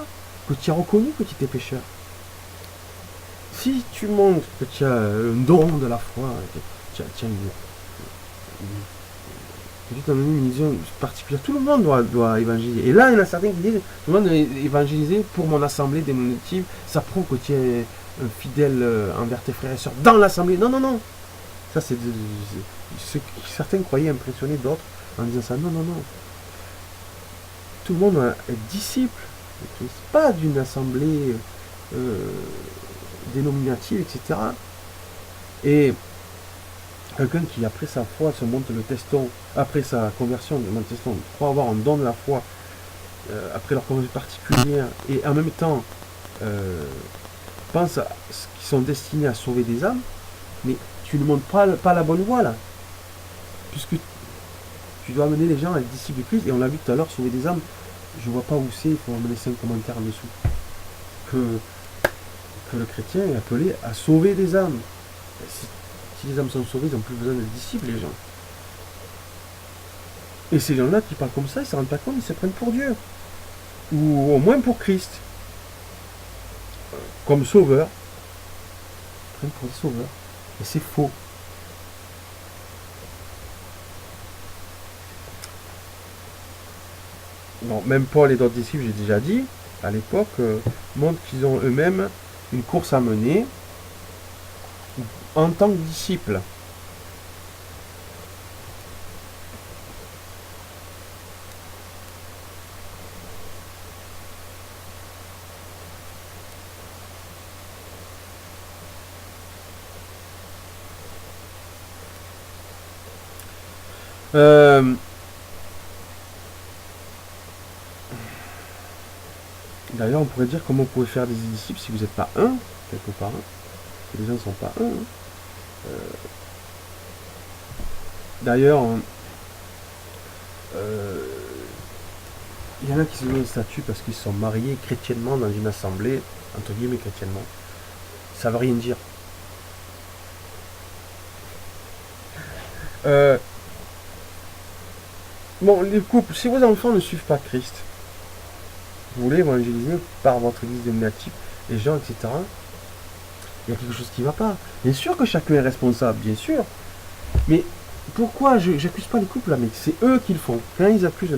que tu as reconnu que tu étais pécheur. Si tu montres que tu as un don de la foi, que tu as une vision particulière, tout le monde doit évangéliser. Et là, il y en a certains qui disent, tout le monde doit évangéliser pour mon assemblée démonétique, ça prouve que tu es un fidèle envers tes frères et sœurs dans l'assemblée. Non, non, non. Ça, c'est certains croyaient impressionner d'autres en disant ça. Non, non, non. Tout le monde doit être disciple de Christ, pas d'une assemblée dénominative, etc. Et quelqu'un qui, après sa foi, se monte le teston, après sa conversion, le teston, croit avoir un don de la foi, après leur conversion particulière, et en même temps pense à ce qu'ils sont destinés à sauver des âmes, mais tu ne montres pas la bonne voie là, puisque tu dois amener les gens à être disciples de Christ, et on l'a vu tout à l'heure, sauver des âmes, je vois pas où c'est, il faut me laisser un commentaire en dessous, que le chrétien est appelé à sauver des âmes. Si les âmes sont sauvées, ils n'ont plus besoin d'être disciples, les gens. Et ces gens-là qui parlent comme ça, ils ne se rendent pas compte, ils se prennent pour Dieu. Ou au moins pour Christ. Comme sauveur. Ils se prennent pour des sauveurs. Et c'est faux. Bon, même Paul et d'autres disciples, j'ai déjà dit, à l'époque, montrent qu'ils ont eux-mêmes une course à mener en tant que disciples. D'ailleurs, on pourrait dire comment vous pouvez faire des disciples si vous n'êtes pas un, quelque part. Les gens ne sont pas un. D'ailleurs, il y en a qui se donnent un statut parce qu'ils sont mariés chrétiennement dans une assemblée, entre guillemets chrétiennement. Ça ne veut rien dire. Bon, les couples, si vos enfants ne suivent pas Christ, vous voulez évangéliser par votre église dénominative, les gens, etc., il y a quelque chose qui ne va pas. Bien sûr que chacun est responsable, bien sûr. Mais pourquoi j'accuse pas les couples là, mais c'est eux qui le font. Quand ils accusent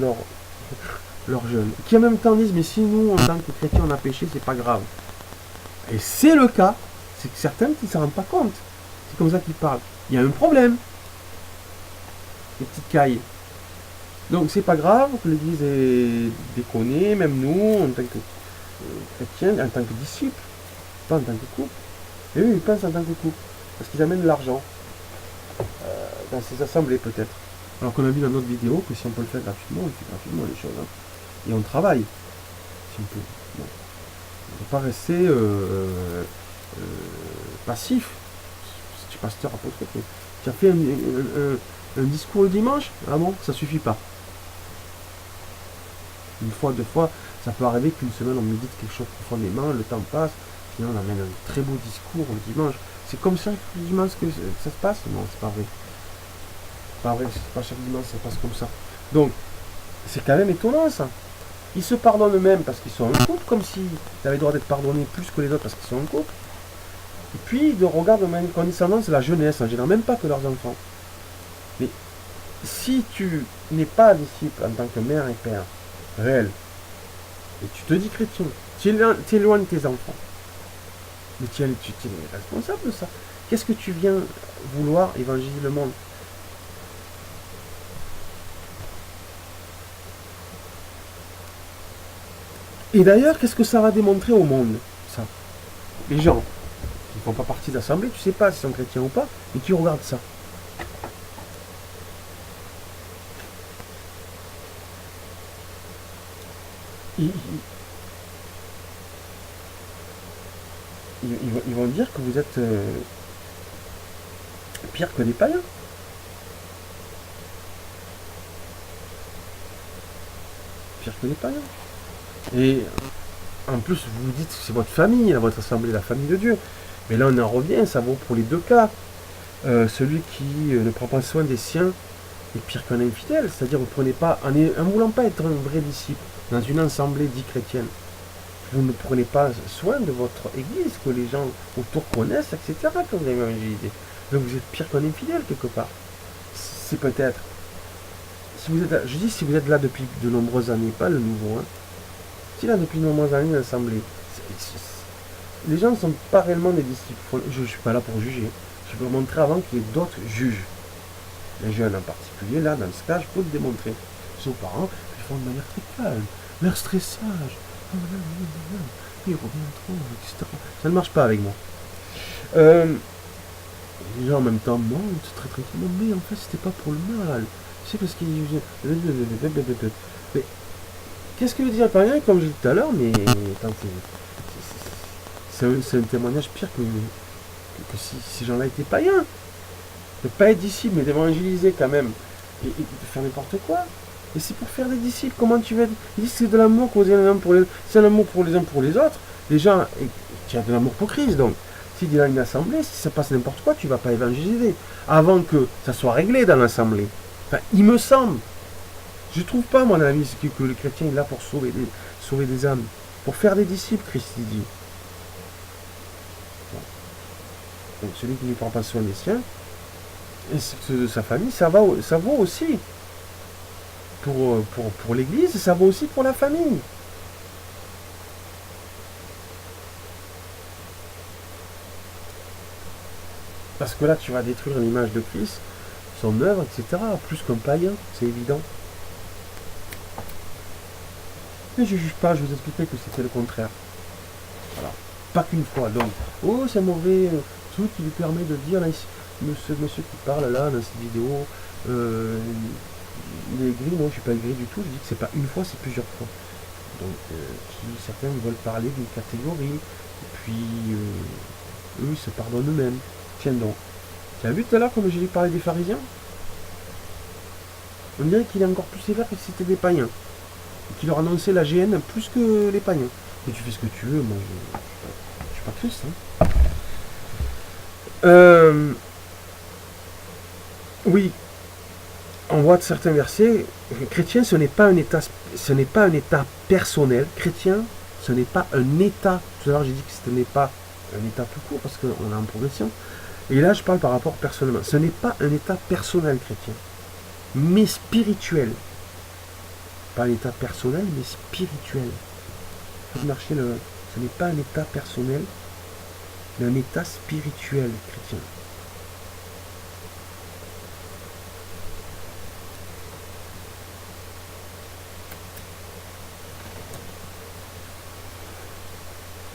leurs jeunes, qui en même temps disent, mais si nous, en tant que chrétiens, on a péché, c'est pas grave. Et c'est le cas. C'est que certains qui ne s'en rendent pas compte. C'est comme ça qu'ils parlent. Il y a un problème. Des petites cailles. Donc c'est pas grave que l'église est déconnée, même nous, en tant que chrétiens, en tant que disciples, pas en tant que couple. Et eux, ils pensent en tant que couple. Parce qu'ils amènent de l'argent. Dans ces assemblées peut-être. Alors qu'on a vu dans notre vidéo que si on peut le faire gratuitement, on le fait gratuitement les choses. Hein. Et on travaille. Si on peut. Bon. On ne peut pas rester passif. Si tu es pasteur apôtre, tu as fait un discours le dimanche, ah bon, ça suffit pas. Une fois, deux fois, ça peut arriver qu'une semaine on médite quelque chose profondément, le temps passe, finalement on amène un très beau discours le dimanche. C'est comme ça que le dimanche que ça se passe? Non, c'est pas vrai. C'est pas vrai, c'est pas chaque dimanche ça se passe comme ça. Donc, c'est quand même étonnant ça. Ils se pardonnent eux-mêmes parce qu'ils sont un couple, comme s'ils avaient le droit d'être pardonnés plus que les autres parce qu'ils sont un couple. Et puis, ils regardent de manière condescendante, c'est la jeunesse, en général, même pas que leurs enfants. Mais si tu n'es pas disciple en tant que mère et père réel, et tu te dis chrétien, tu éloignes tes enfants, mais tu es responsable de ça. Qu'est-ce que tu viens vouloir évangéliser le monde? Et d'ailleurs, qu'est-ce que ça va démontrer au monde, ça? Les gens qui ne font pas partie de l'assemblée, tu sais pas s'ils sont chrétiens ou pas, mais qui regardent ça. Ils vont dire que vous êtes pire que les païens. pire que les païens. Et en plus, vous vous dites que c'est votre famille, votre assemblée, la famille de Dieu. Mais là, on en revient, ça vaut pour les deux cas. Celui qui ne prend pas soin des siens est pire qu'un infidèle. C'est-à-dire, vous prenez pas, en ne voulant pas être un vrai disciple dans une assemblée dite chrétienne, vous ne prenez pas soin de votre église, que les gens autour connaissent, etc., quand vous avez évangélisé. Donc vous êtes pire qu'un infidèle, quelque part. C'est peut-être... Si vous êtes là, je dis si vous êtes là depuis de nombreuses années, pas le nouveau, hein. Si là depuis de nombreuses années, l'assemblée, les gens ne sont pas réellement des disciples. Je ne suis pas là pour juger. Je peux montrer avant que d'autres jugent. Les jeunes en particulier, là, dans ce cas, je peux le démontrer. Ses parents, ils font de manière très calme, l'air très sage. Ils reviennent trop, etc. Ça ne marche pas avec moi. Les gens en même temps mentent très tranquillement, mais en fait, c'était pas pour le mal. C'est parce qu'ils... Mais qu'est-ce que veut dire par rien, comme je l'ai dit tout à l'heure, mais attends, c'est un témoignage pire que si ces gens-là étaient païens. De pas être disciples, mais d'évangéliser quand même. Et de faire n'importe quoi. Et c'est pour faire des disciples. Comment tu vas dire? Ils disent que c'est de l'amour que vous avez l'un pour les... C'est un amour pour les uns pour les autres. Les gens, tu as de l'amour pour Christ, donc. Si dans une assemblée, si ça passe n'importe quoi, tu ne vas pas évangéliser. Avant que ça soit réglé dans l'assemblée. Enfin, il me semble. Je ne trouve pas, mon avis, que le chrétien est là pour sauver des âmes. Pour faire des disciples, Christ dit. Donc celui qui ne prend pas soin des siens, et de sa famille, ça vaut aussi pour l'église, et ça vaut aussi pour la famille. Parce que là, tu vas détruire l'image de Christ, son œuvre, etc., plus qu'un païen, c'est évident. Mais je ne juge pas, je vous expliquerai que c'était le contraire. Voilà. Pas qu'une fois. Donc, oh, c'est un mauvais truc qui lui permet de dire, là, monsieur qui parle là, dans cette vidéo, il est gris. Non, je ne suis pas gris du tout. Je dis que c'est pas une fois, c'est plusieurs fois. Donc, certains veulent parler d'une catégorie, et puis, eux, ils se pardonnent eux-mêmes. Tiens donc. Tu as vu tout à l'heure comme j'ai parlé des pharisiens? On dirait qu'il est encore plus sévère que si c'était des païens. Et qu'il leur annonçait la GN plus que les païens. Mais tu fais ce que tu veux, moi je suis pas Christ. Hein. Oui, on voit de certains versets, chrétien ce n'est pas un état personnel. Chrétien, ce n'est pas un état. Tout à l'heure j'ai dit que ce n'est pas un état plus court parce qu'on est en progression. Et là je parle par rapport personnellement. Ce n'est pas un état personnel chrétien, mais spirituel. Pas un état personnel, mais spirituel. Ce n'est pas un état personnel, mais un état spirituel chrétien.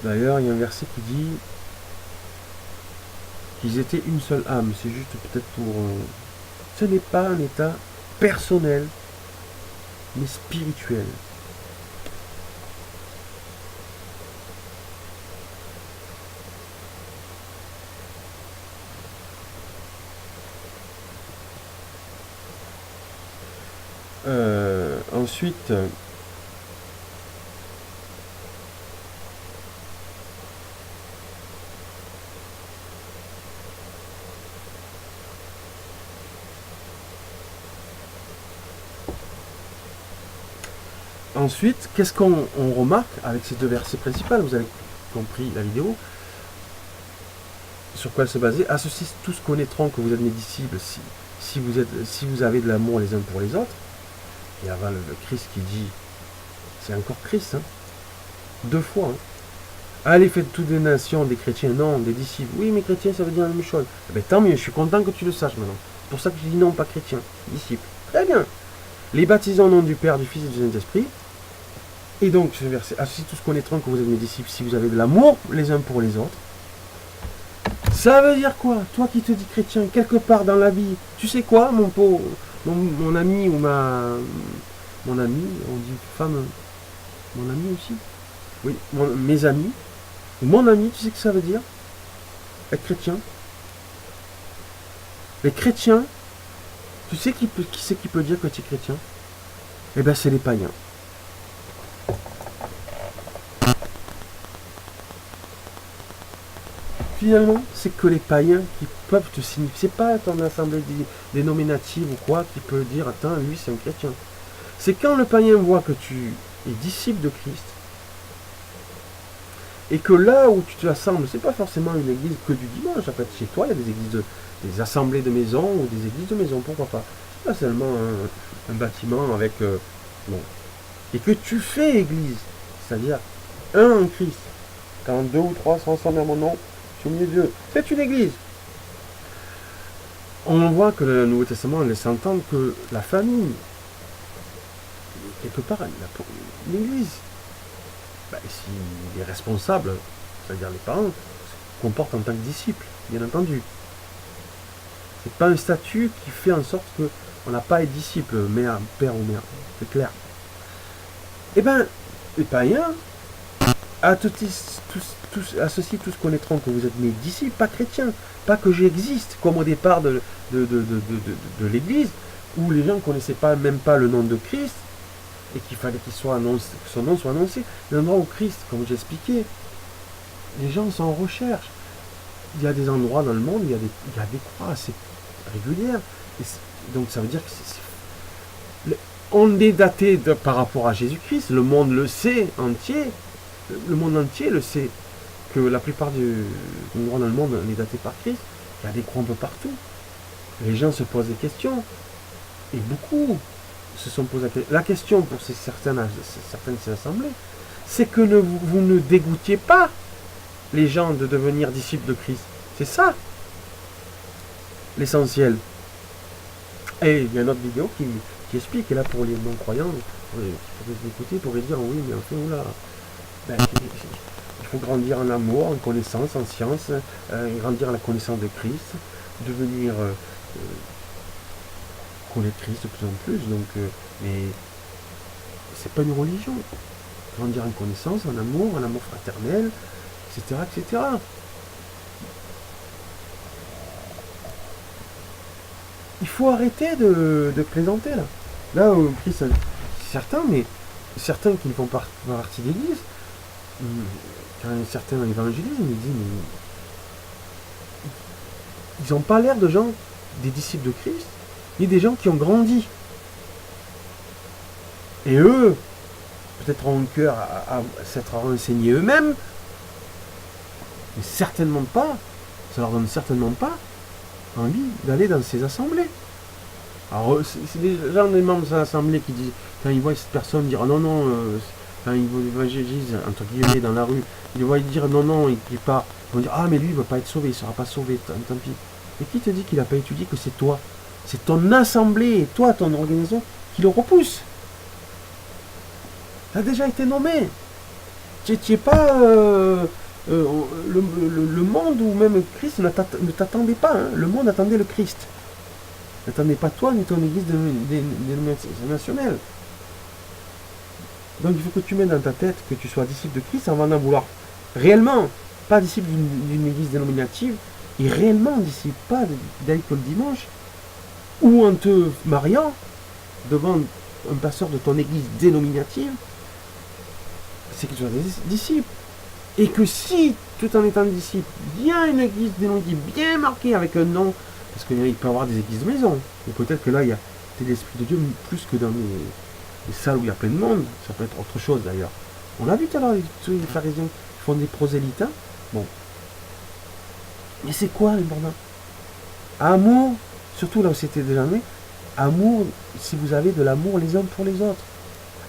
D'ailleurs, il y a un verset qui dit qu'ils étaient une seule âme. C'est juste peut-être pour... Ce n'est pas un état personnel, mais spirituel. Ensuite, qu'est-ce qu'on remarque avec ces deux versets principaux? Vous avez compris la vidéo. Sur quoi elle se basait? À ceci, tous connaîtront que vous êtes mes disciples si vous avez de l'amour les uns pour les autres. Et avant le Christ qui dit, c'est encore Christ, hein, 2 fois. Hein. Allez, faites toutes les nations des chrétiens, non, des disciples. Oui, mais chrétiens, ça veut dire la même chose. Eh bien, tant mieux, je suis content que tu le saches maintenant. C'est pour ça que je dis non, pas chrétien, disciples. Très bien. Les baptisons au nom du Père, du Fils et du Saint-Esprit. Et donc, ce verset, ainsi tous connaîtront que vous êtes mes disciples si vous avez de l'amour les uns pour les autres. Ça veut dire quoi? Toi qui te dis chrétien, quelque part dans la vie, tu sais quoi, mon ami ou mon ami, on dit femme, mon ami aussi? Oui, mes amis, ou mon ami, tu sais ce que ça veut dire? Être chrétien. Les chrétiens, tu sais qui c'est qui peut dire que tu es chrétien? Eh bien, c'est les païens. finalement, c'est que les païens qui peuvent te signifier. C'est pas ton assemblée dénominative ou quoi qui peut dire, attends, lui c'est un chrétien. C'est quand le païen voit que tu es disciple de Christ, et que là où tu te assembles, c'est pas forcément une église que du dimanche, ça peut être chez toi, il y a des églises des assemblées de maison ou des églises de maison, pourquoi pas. C'est pas seulement un bâtiment avec... bon. Et que tu fais église, c'est-à-dire un en Christ. Quand 2 ou 3 sont ensemble à mon nom, je suis au milieu d'eux. C'est une église. On voit que le Nouveau Testament laisse entendre que la famille, quelque part, l'église, s'il est responsable, c'est-à-dire les parents, se comportent en tant que disciples, bien entendu. C'est pas un statut qui fait en sorte qu'on n'a pas à être disciple, mère, père ou mère. C'est clair. Eh bien, les païens associent tous connaîtront que vous êtes mes disciples, pas chrétiens. Pas que j'existe, comme au départ de l'église, où les gens ne connaissaient même pas le nom de Christ, et qu'il fallait que son nom soit annoncé. L'endroit où Christ, comme j'ai expliqué, les gens sont en recherche. Il y a des endroits dans le monde où il y a des croix assez régulières. Donc ça veut dire que on est daté par rapport à Jésus-Christ. Le monde le sait entier. Le monde entier le sait. Que la plupart des endroits dans le monde on est daté par Christ. Il y a des croix un peu partout. Les gens se posent des questions. Et beaucoup se sont posés la question pour certaines assemblées. C'est que vous ne dégoûtiez pas les gens de devenir disciples de Christ. C'est ça l'essentiel. Et il y a une autre vidéo qui explique, et là pour les non-croyants, qui pourraient écouter, pourraient dire oui, mais enfin, oula, il faut grandir en amour, en connaissance, en science, grandir à la connaissance de Christ, devenir connaître Christ de plus en plus, donc, mais c'est pas une religion. Grandir en connaissance, en amour fraternel, etc., etc. Il faut arrêter de plaisanter là. Là, Christ, certains qui ne font pas partie d'église, quand certains évangélisent, ils disent, mais ils n'ont pas l'air de gens, des disciples de Christ, ni des gens qui ont grandi. Et eux, peut-être ont un cœur à s'être renseignés eux-mêmes, mais certainement pas, ça leur donne certainement pas envie d'aller dans ces assemblées. Alors, c'est des gens, des membres de cette assemblée qui disent, quand ils voient cette personne dire non, quand ils vont évangéliser, entre guillemets, dans la rue, ils voient dire non, il ne prie pas. Ils vont dire, ah, mais lui, il ne va pas être sauvé, il ne sera pas sauvé, tant pis. Mais qui te dit qu'il n'a pas étudié que c'est toi? C'est ton assemblée, et toi, ton organisation, qui le repousse. Tu as déjà été nommé. Tu n'es pas... le monde ou même Christ ne t'attendait pas. Hein. Le monde attendait le Christ. N'attendez pas toi ni ton église nationale. Donc il faut que tu mettes dans ta tête que tu sois disciple de Christ avant d'en vouloir réellement, pas disciple d'une église dénominative, et réellement disciple, pas d'aller que le dimanche, ou en te mariant devant un pasteur de ton église dénominative, c'est que tu sois disciple. Et que si, tout en étant disciple, il y a une église dénominative bien marquée avec un nom, parce qu'il peut y avoir des églises de maison, ou peut-être que là, il y a l'Esprit de Dieu plus que dans les salles où il y a plein de monde, ça peut être autre chose d'ailleurs. On l'a vu tout à l'heure, les pharisiens qui font des prosélytes, bon. Mais c'est quoi l'important? Amour, surtout là où c'était déjà né, amour, si vous avez de l'amour les uns pour les autres.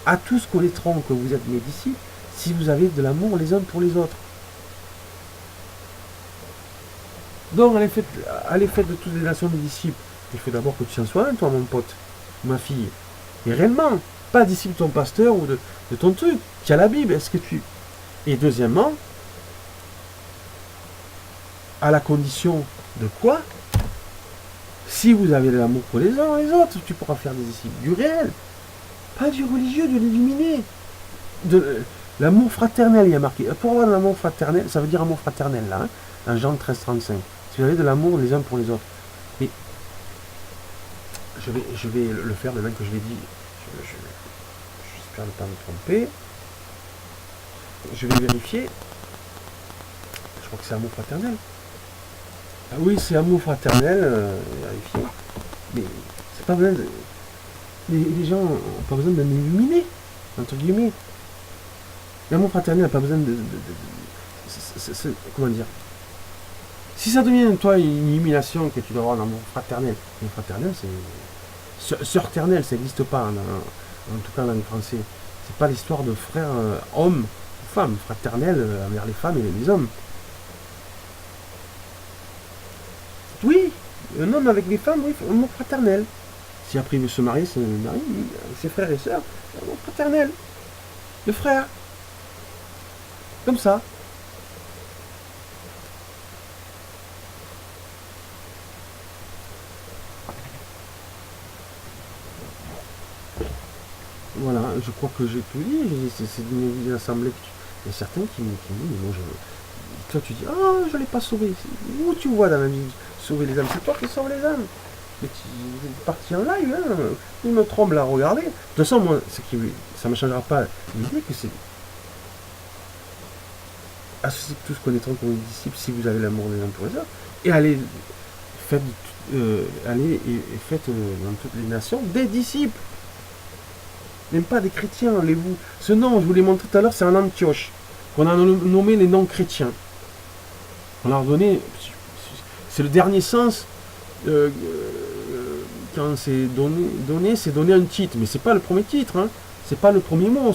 À tous connaîtront que vous êtes mes disciples, si vous avez de l'amour les uns pour les autres. Donc, à l'effet de toutes les nations des disciples, il faut d'abord que tu en sois un, toi, mon pote, ma fille. Et réellement, pas disciple de ton pasteur ou de ton truc. Tu as la Bible, est-ce que tu... Et deuxièmement, à la condition de quoi? Si vous avez de l'amour pour les uns et les autres, tu pourras faire des disciples du réel. Pas du religieux, de l'illuminé. L'amour fraternel, il y a marqué. Pour avoir de l'amour fraternel, ça veut dire amour fraternel, là, hein, dans Jean 13,35. Si vous avez de l'amour les uns pour les autres. Mais je vais le faire de même que je l'ai dit. J'espère ne pas me tromper. Je vais vérifier. Je crois que c'est amour fraternel. Ah oui, c'est amour fraternel, vérifié. Mais c'est pas besoin de. Les gens n'ont pas besoin d'un illuminé, entre guillemets. L'amour fraternel n'a pas besoin comment dire. Si ça devient, toi, une illumination que tu dois avoir un amour fraternel, l'amour fraternel, c'est. Sœur-ternelle, ça n'existe pas, en tout cas dans le français. C'est pas l'histoire de frères hommes ou femmes, fraternel envers les femmes et les hommes. Oui, un homme avec les femmes, oui, amour fraternel. Si après il veut se marier, c'est marie, ses frères et sœurs, amour fraternel. De frères. Comme ça. Voilà, je crois que j'ai tout dit. C'est une assemblée. Il y a certains qui me disent, mais moi toi tu dis, ah, je ne l'ai pas sauvé. Où tu vois dans la vie sauver les âmes? C'est toi qui sauves les âmes. Mais tu es parti en live, hein. Il me tremble à regarder. De toute façon, moi, ça ne me changera pas l'idée que c'est. Associez tous connaîtront comme des disciples si vous avez l'amour des uns pour les autres. Et allez, faites, allez et faites dans toutes les nations des disciples. Même pas des chrétiens, allez-vous. Ce nom, je vous l'ai montré tout à l'heure, c'est un Antioche. On a nommé les noms chrétiens. On leur a donné. C'est le dernier sens. Quand c'est donné, c'est donner un titre. Mais c'est pas le premier titre. Hein. C'est pas le premier mot.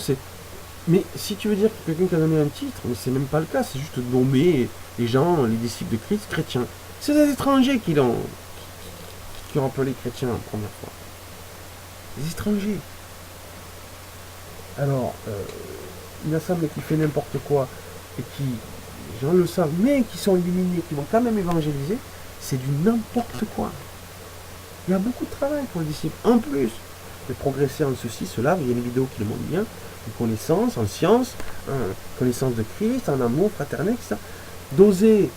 Mais si tu veux dire que quelqu'un qui a donné un titre, mais c'est même pas le cas. C'est juste nommer les gens, les disciples de Christ, chrétiens. C'est des étrangers qui ont appelé chrétiens la première fois. Des étrangers. Alors, une assemblée qui fait n'importe quoi et qui, les gens le savent, mais qui sont illuminés, qui vont quand même évangéliser, c'est du n'importe quoi. Il y a beaucoup de travail pour les disciples. En plus de progresser en ceci, cela, il y a une vidéo qui le montre bien, une connaissance en science, connaissance de Christ, en amour fraternel, etc. D'oser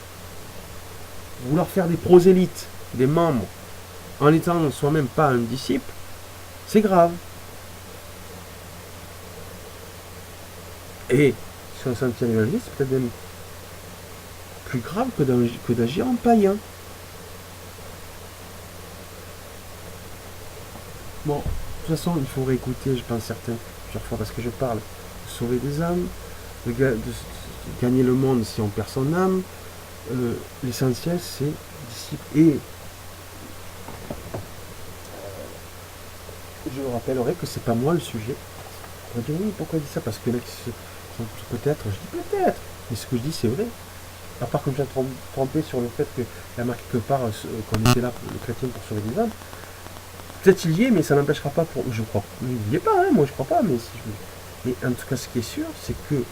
vouloir faire des prosélytes, des membres, en n'étant soi-même pas un disciple, c'est grave. Et si on s'en tient l'évangile, c'est peut-être même plus grave que d'agir en païen. Bon, de toute façon, il faut réécouter, je pense, plusieurs fois, parce que je parle de sauver des âmes, de gagner le monde si on perd son âme. L'essentiel, c'est disciple. Et je rappellerai que c'est pas moi le sujet. On va dire oui, pourquoi il dit ça? Parce que là, peut-être, je dis peut-être, mais ce que je dis, c'est vrai. À part que je viens trompé sur le fait qu'il y a marqué quelque part qu'on était là, le chrétien, pour sauver des âmes. Peut-être il y est, mais ça n'empêchera pas pour. Je crois. Il n'y est pas, hein, moi je crois pas, mais si je. Mais en tout cas, ce qui est sûr, c'est que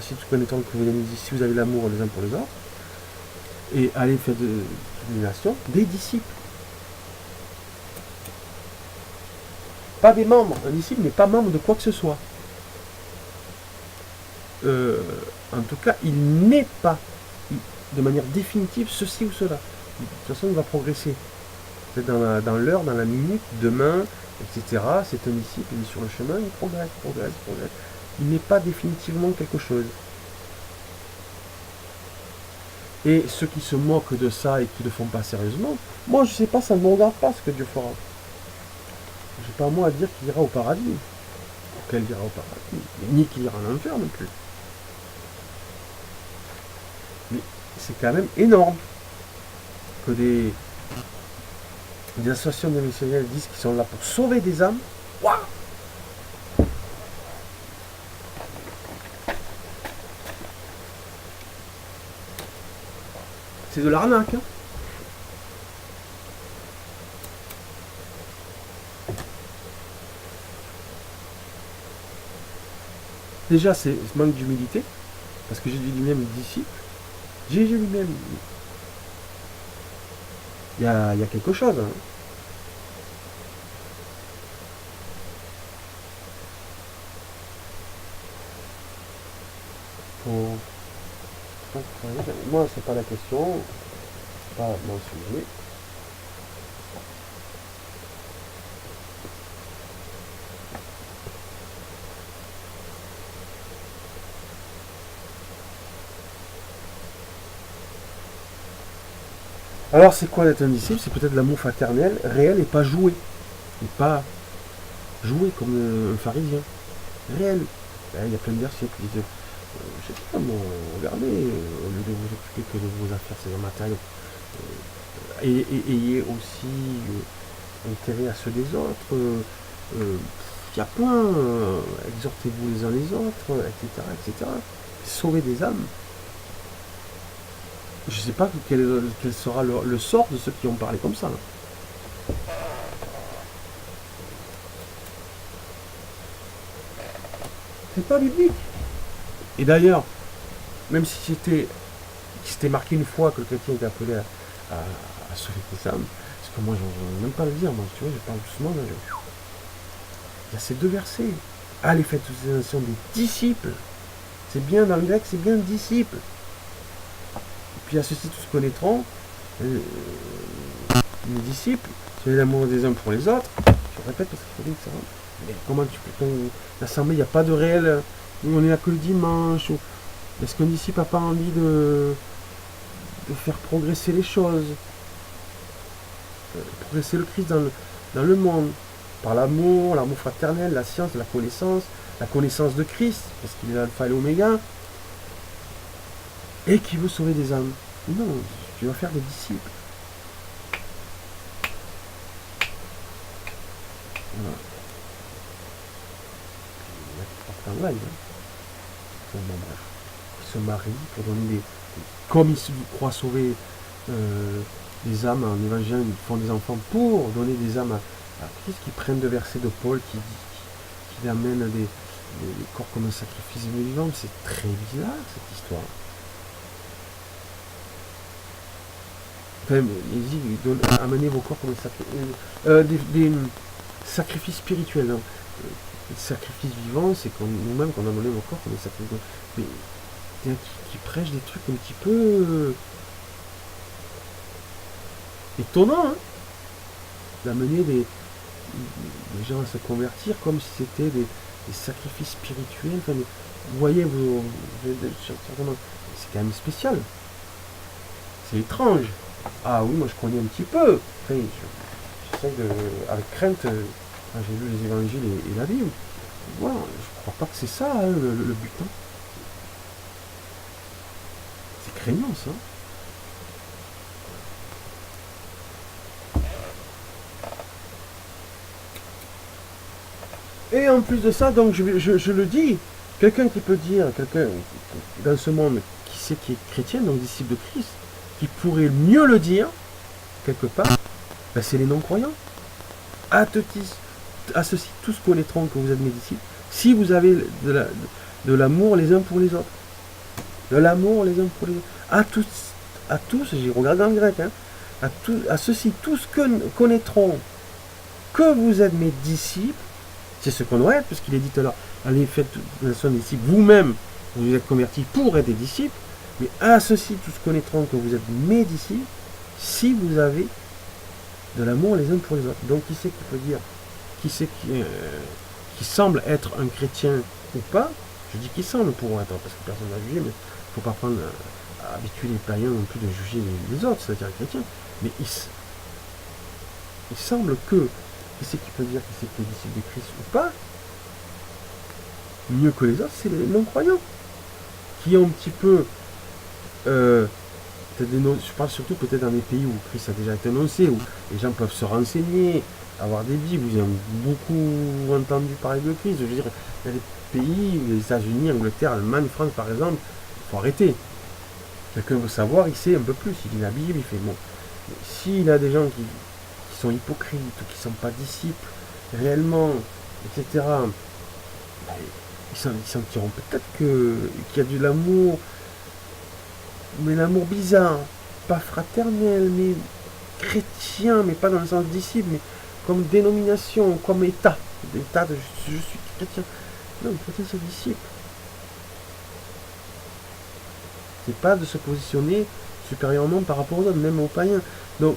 si tu connais tant que vous avez dit, si vous avez l'amour les uns pour les autres, et allez faire de nations, des disciples. Pas des membres, un disciple n'est pas membre de quoi que ce soit. En tout cas, il n'est pas de manière définitive ceci ou cela. De toute façon, il va progresser. Peut-être dans l'heure, dans la minute, demain, etc. C'est un disciple, il est sur le chemin, il progresse. Il n'est pas définitivement quelque chose. Et ceux qui se moquent de ça et qui ne le font pas sérieusement, moi je sais pas, ça ne me regarde pas ce que Dieu fera. J'ai pas moi à dire qu'il ira au paradis. Ou qu'elle ira au paradis. Ni qu'il ira en enfer non plus. Mais c'est quand même énorme que des associations de missionnaires disent qu'ils sont là pour sauver des âmes. Waouh! C'est de l'arnaque. Hein. Déjà, c'est ce manque d'humilité, parce que Jésus lui-même disciple. Jésus lui-même, il y a quelque chose. Hein. Moi, c'est pas la question, c'est pas mon sujet. Alors, c'est quoi d'être un disciple? C'est peut-être l'amour fraternel réel et pas joué. Et pas joué comme un pharisien. Réel. Il y a plein de versets qui disent, je sais pas, bon, regardez, au lieu de vous occuper que de vos affaires, c'est matériaux, ayez aussi intérêt à ceux des autres. Il y a plein, exhortez-vous les uns les autres, etc., etc. Sauvez des âmes. Je ne sais pas quel sera le sort de ceux qui ont parlé comme ça. C'est pas biblique. Et d'ailleurs, même si c'était marqué une fois que le chrétien était appelé à sauver des âmes, parce que moi, je n'ose même pas le dire, moi, tu vois, je parle doucement, là, il y a ces deux versets. Allez, faites toutes ces nations des disciples. C'est bien, dans le grec, c'est bien disciples. Et puis à ceux-ci tous connaîtront, les disciples, c'est l'amour des uns pour les autres. Je répète parce qu'il faut dire que ça va. Mais comment tu peux... L'assemblée, il n'y a pas de réel... On est là que le dimanche. Est-ce qu'un disciple n'a pas envie de faire progresser les choses, progresser le Christ dans le monde, par l'amour fraternel, la science, la connaissance de Christ, parce qu'il est l'alpha et l'oméga, et qui veut sauver des âmes. Non, tu vas faire des disciples. Voilà. Il y a qui partent en live. Bon, bref. Ils se marient pour donner des... Comme ils croient sauver des âmes en évangile, ils font des enfants pour donner des âmes à Christ, qui prennent de versets de Paul qui amènent des corps comme un sacrifice vivant. C'est très bizarre cette histoire. Enfin, il dit amenez vos corps comme des sacrifices spirituels. Hein. Les sacrifices vivants, c'est nous-mêmes qu'on a donné nos corps comme des sacrifices vivants. Mais qui prêche des trucs un petit peu étonnants, hein, d'amener des gens à se convertir comme si c'était des sacrifices spirituels. Enfin, vous voyez, c'est quand même spécial. C'est étrange. Ah oui, moi je connais un petit peu. Enfin, j'essaie avec crainte, quand j'ai lu les évangiles et la Bible. Voilà, je crois pas que c'est ça, hein, le but. Hein. C'est craignant, ça. Et en plus de ça, donc je le dis, quelqu'un qui peut dire, quelqu'un dans ce monde qui sait qui est chrétien, donc disciple de Christ, qui pourrait mieux le dire, quelque part, ben c'est les non-croyants. À ceux-ci, tous connaîtront que vous êtes mes disciples, si vous avez de l'amour les uns pour les autres. De l'amour les uns pour les autres. À tous, j'ai regardé dans le grec, hein, à ceux-ci, tous connaîtront que vous êtes mes disciples. C'est ce qu'on doit être, puisqu'il est dit tout à l'heure, allez, faites des disciples, vous-même, vous êtes convertis pour être des disciples, mais à ceux-ci, tous connaîtront que vous êtes mes disciples, si vous avez de l'amour les uns pour les autres. Donc, qui c'est qui peut dire, qui c'est qui semble être un chrétien ou pas? Je dis qui semble pour être, parce que personne n'a jugé, mais il ne faut pas prendre à habituer les païens non plus de juger les autres, c'est-à-dire les chrétiens. Mais il semble que, qui c'est qui peut dire qui c'est qui est disciple de Christ ou pas, mieux que les autres, c'est les non-croyants, qui ont un petit peu, je parle surtout peut-être dans des pays où Christ a déjà été annoncé, où les gens peuvent se renseigner, avoir des Bibles, ils ont beaucoup entendu parler de Christ. Je veux dire, il y a des pays, les États-Unis, Angleterre, Allemagne, France par exemple, il faut arrêter. Quelqu'un veut savoir, il sait un peu plus, il lit la Bible, il fait bon. S'il a des gens qui sont hypocrites, ou qui ne sont pas disciples réellement, etc., ils sentiront peut-être qu'il y a de l'amour, mais l'amour bizarre, pas fraternel, mais chrétien, mais pas dans le sens disciple, mais comme dénomination, comme état. L'état de je suis chrétien. Non, chrétien c'est disciple. C'est pas de se positionner supérieurement par rapport aux autres, même aux païens. Donc,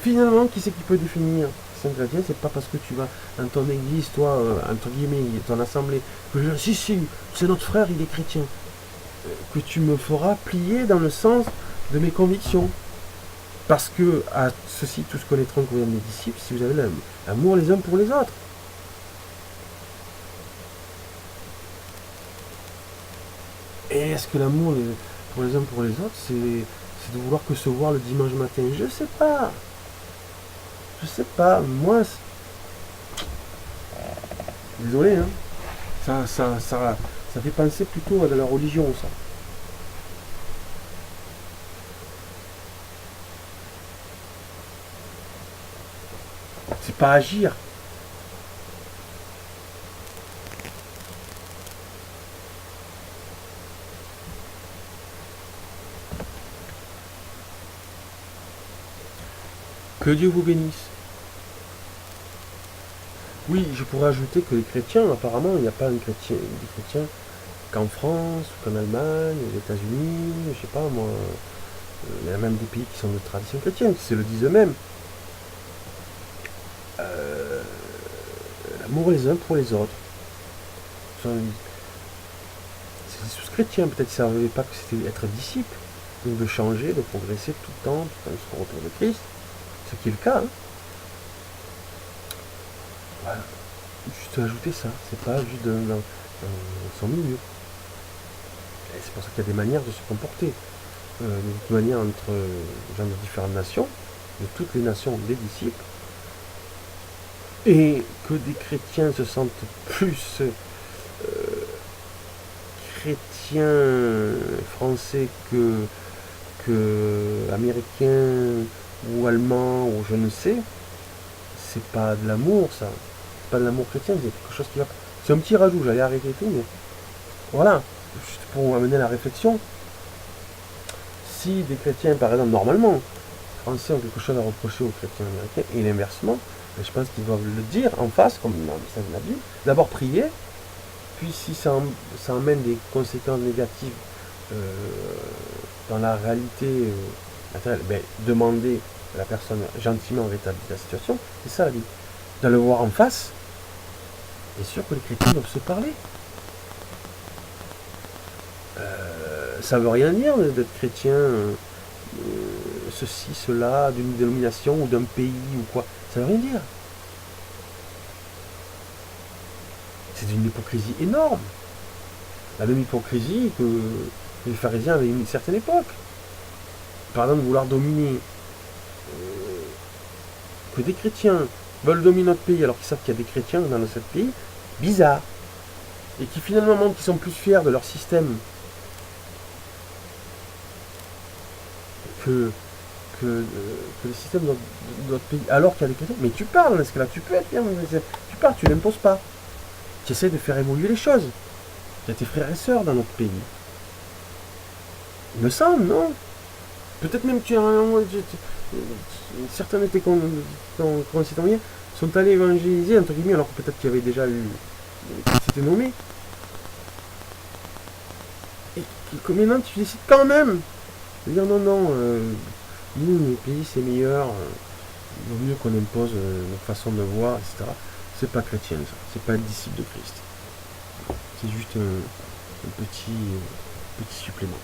finalement, qui c'est qui peut définir saint chrétien? C'est pas parce que tu vas dans ton église, toi, entre guillemets, ton assemblée, que si, c'est notre frère, il est chrétien. que tu me feras plier dans le sens de mes convictions. Parce que, à ceci, tous connaîtront que vous êtes mes disciples, si vous avez l'amour les uns pour les autres. Et est-ce que l'amour pour les uns pour les autres, c'est de vouloir que se voir le dimanche matin? Je sais pas. Je sais pas. Moi, désolé, hein. Ça fait penser plutôt à de la religion, ça. C'est pas agir. Que Dieu vous bénisse. Oui, je pourrais ajouter que les chrétiens, apparemment, il n'y a pas des chrétiens qu'en France, ou qu'en Allemagne, aux États-Unis, je sais pas moi. Il y a même des pays qui sont de tradition chrétienne, qui se le disent eux-mêmes. L'amour les uns pour les autres. C'est des chrétiens, peut-être qu'ils ne savaient pas que c'était être disciple. Donc de changer, de progresser tout le temps jusqu'au retour de Christ. Ce qui est le cas. Hein. Voilà. Juste ajouter ça. C'est pas juste dans son milieu. Et c'est pour ça qu'il y a des manières de se comporter. De toute manière, entre gens de différentes nations, de toutes les nations, des disciples, et que des chrétiens se sentent plus chrétiens français que américains ou allemands ou je ne sais, c'est pas de l'amour ça. C'est pas de l'amour chrétien, c'est quelque chose qui va. C'est un petit rajout, j'allais arrêter tout, mais voilà, juste pour amener la réflexion. Si des chrétiens, par exemple, normalement, français ont quelque chose à reprocher aux chrétiens américains, et l'inversement, je pense qu'ils doivent le dire en face, comme dans le message de la Bible, d'abord prier, puis si ça emmène des conséquences négatives dans la réalité matérielle, demander à la personne gentiment rétablir la situation, c'est ça la Bible. De le voir en face, c'est sûr que les chrétiens doivent se parler. Ça veut rien dire d'être chrétien, ceci, cela, d'une dénomination ou d'un pays ou quoi. Ça veut rien dire. C'est une hypocrisie énorme. La même hypocrisie que les pharisiens avaient une certaine époque. Par exemple, vouloir dominer, que des chrétiens veulent dominer notre pays alors qu'ils savent qu'il y a des chrétiens dans notre pays, bizarre. Et qui finalement montrent qu'ils sont plus fiers de leur système que le système de notre pays, alors qu'il y a des chrétiens. Mais tu parles, est-ce que là tu peux être bien? Tu parles, tu n'imposes pas. Tu essaies de faire évoluer les choses. Il y a tes frères et sœurs dans notre pays. Il me semble, non? Peut-être même que certains de tes concitoyens sont allés évangéliser, entre guillemets, alors que peut-être qu'il y avait déjà eu. Qui s'était nommé. Et que maintenant tu décides quand même de dire non, non, nous, le pays c'est meilleur, il vaut mieux qu'on impose notre façon de voir, etc. C'est pas chrétien ça, c'est pas être disciple de Christ. C'est juste un petit supplément.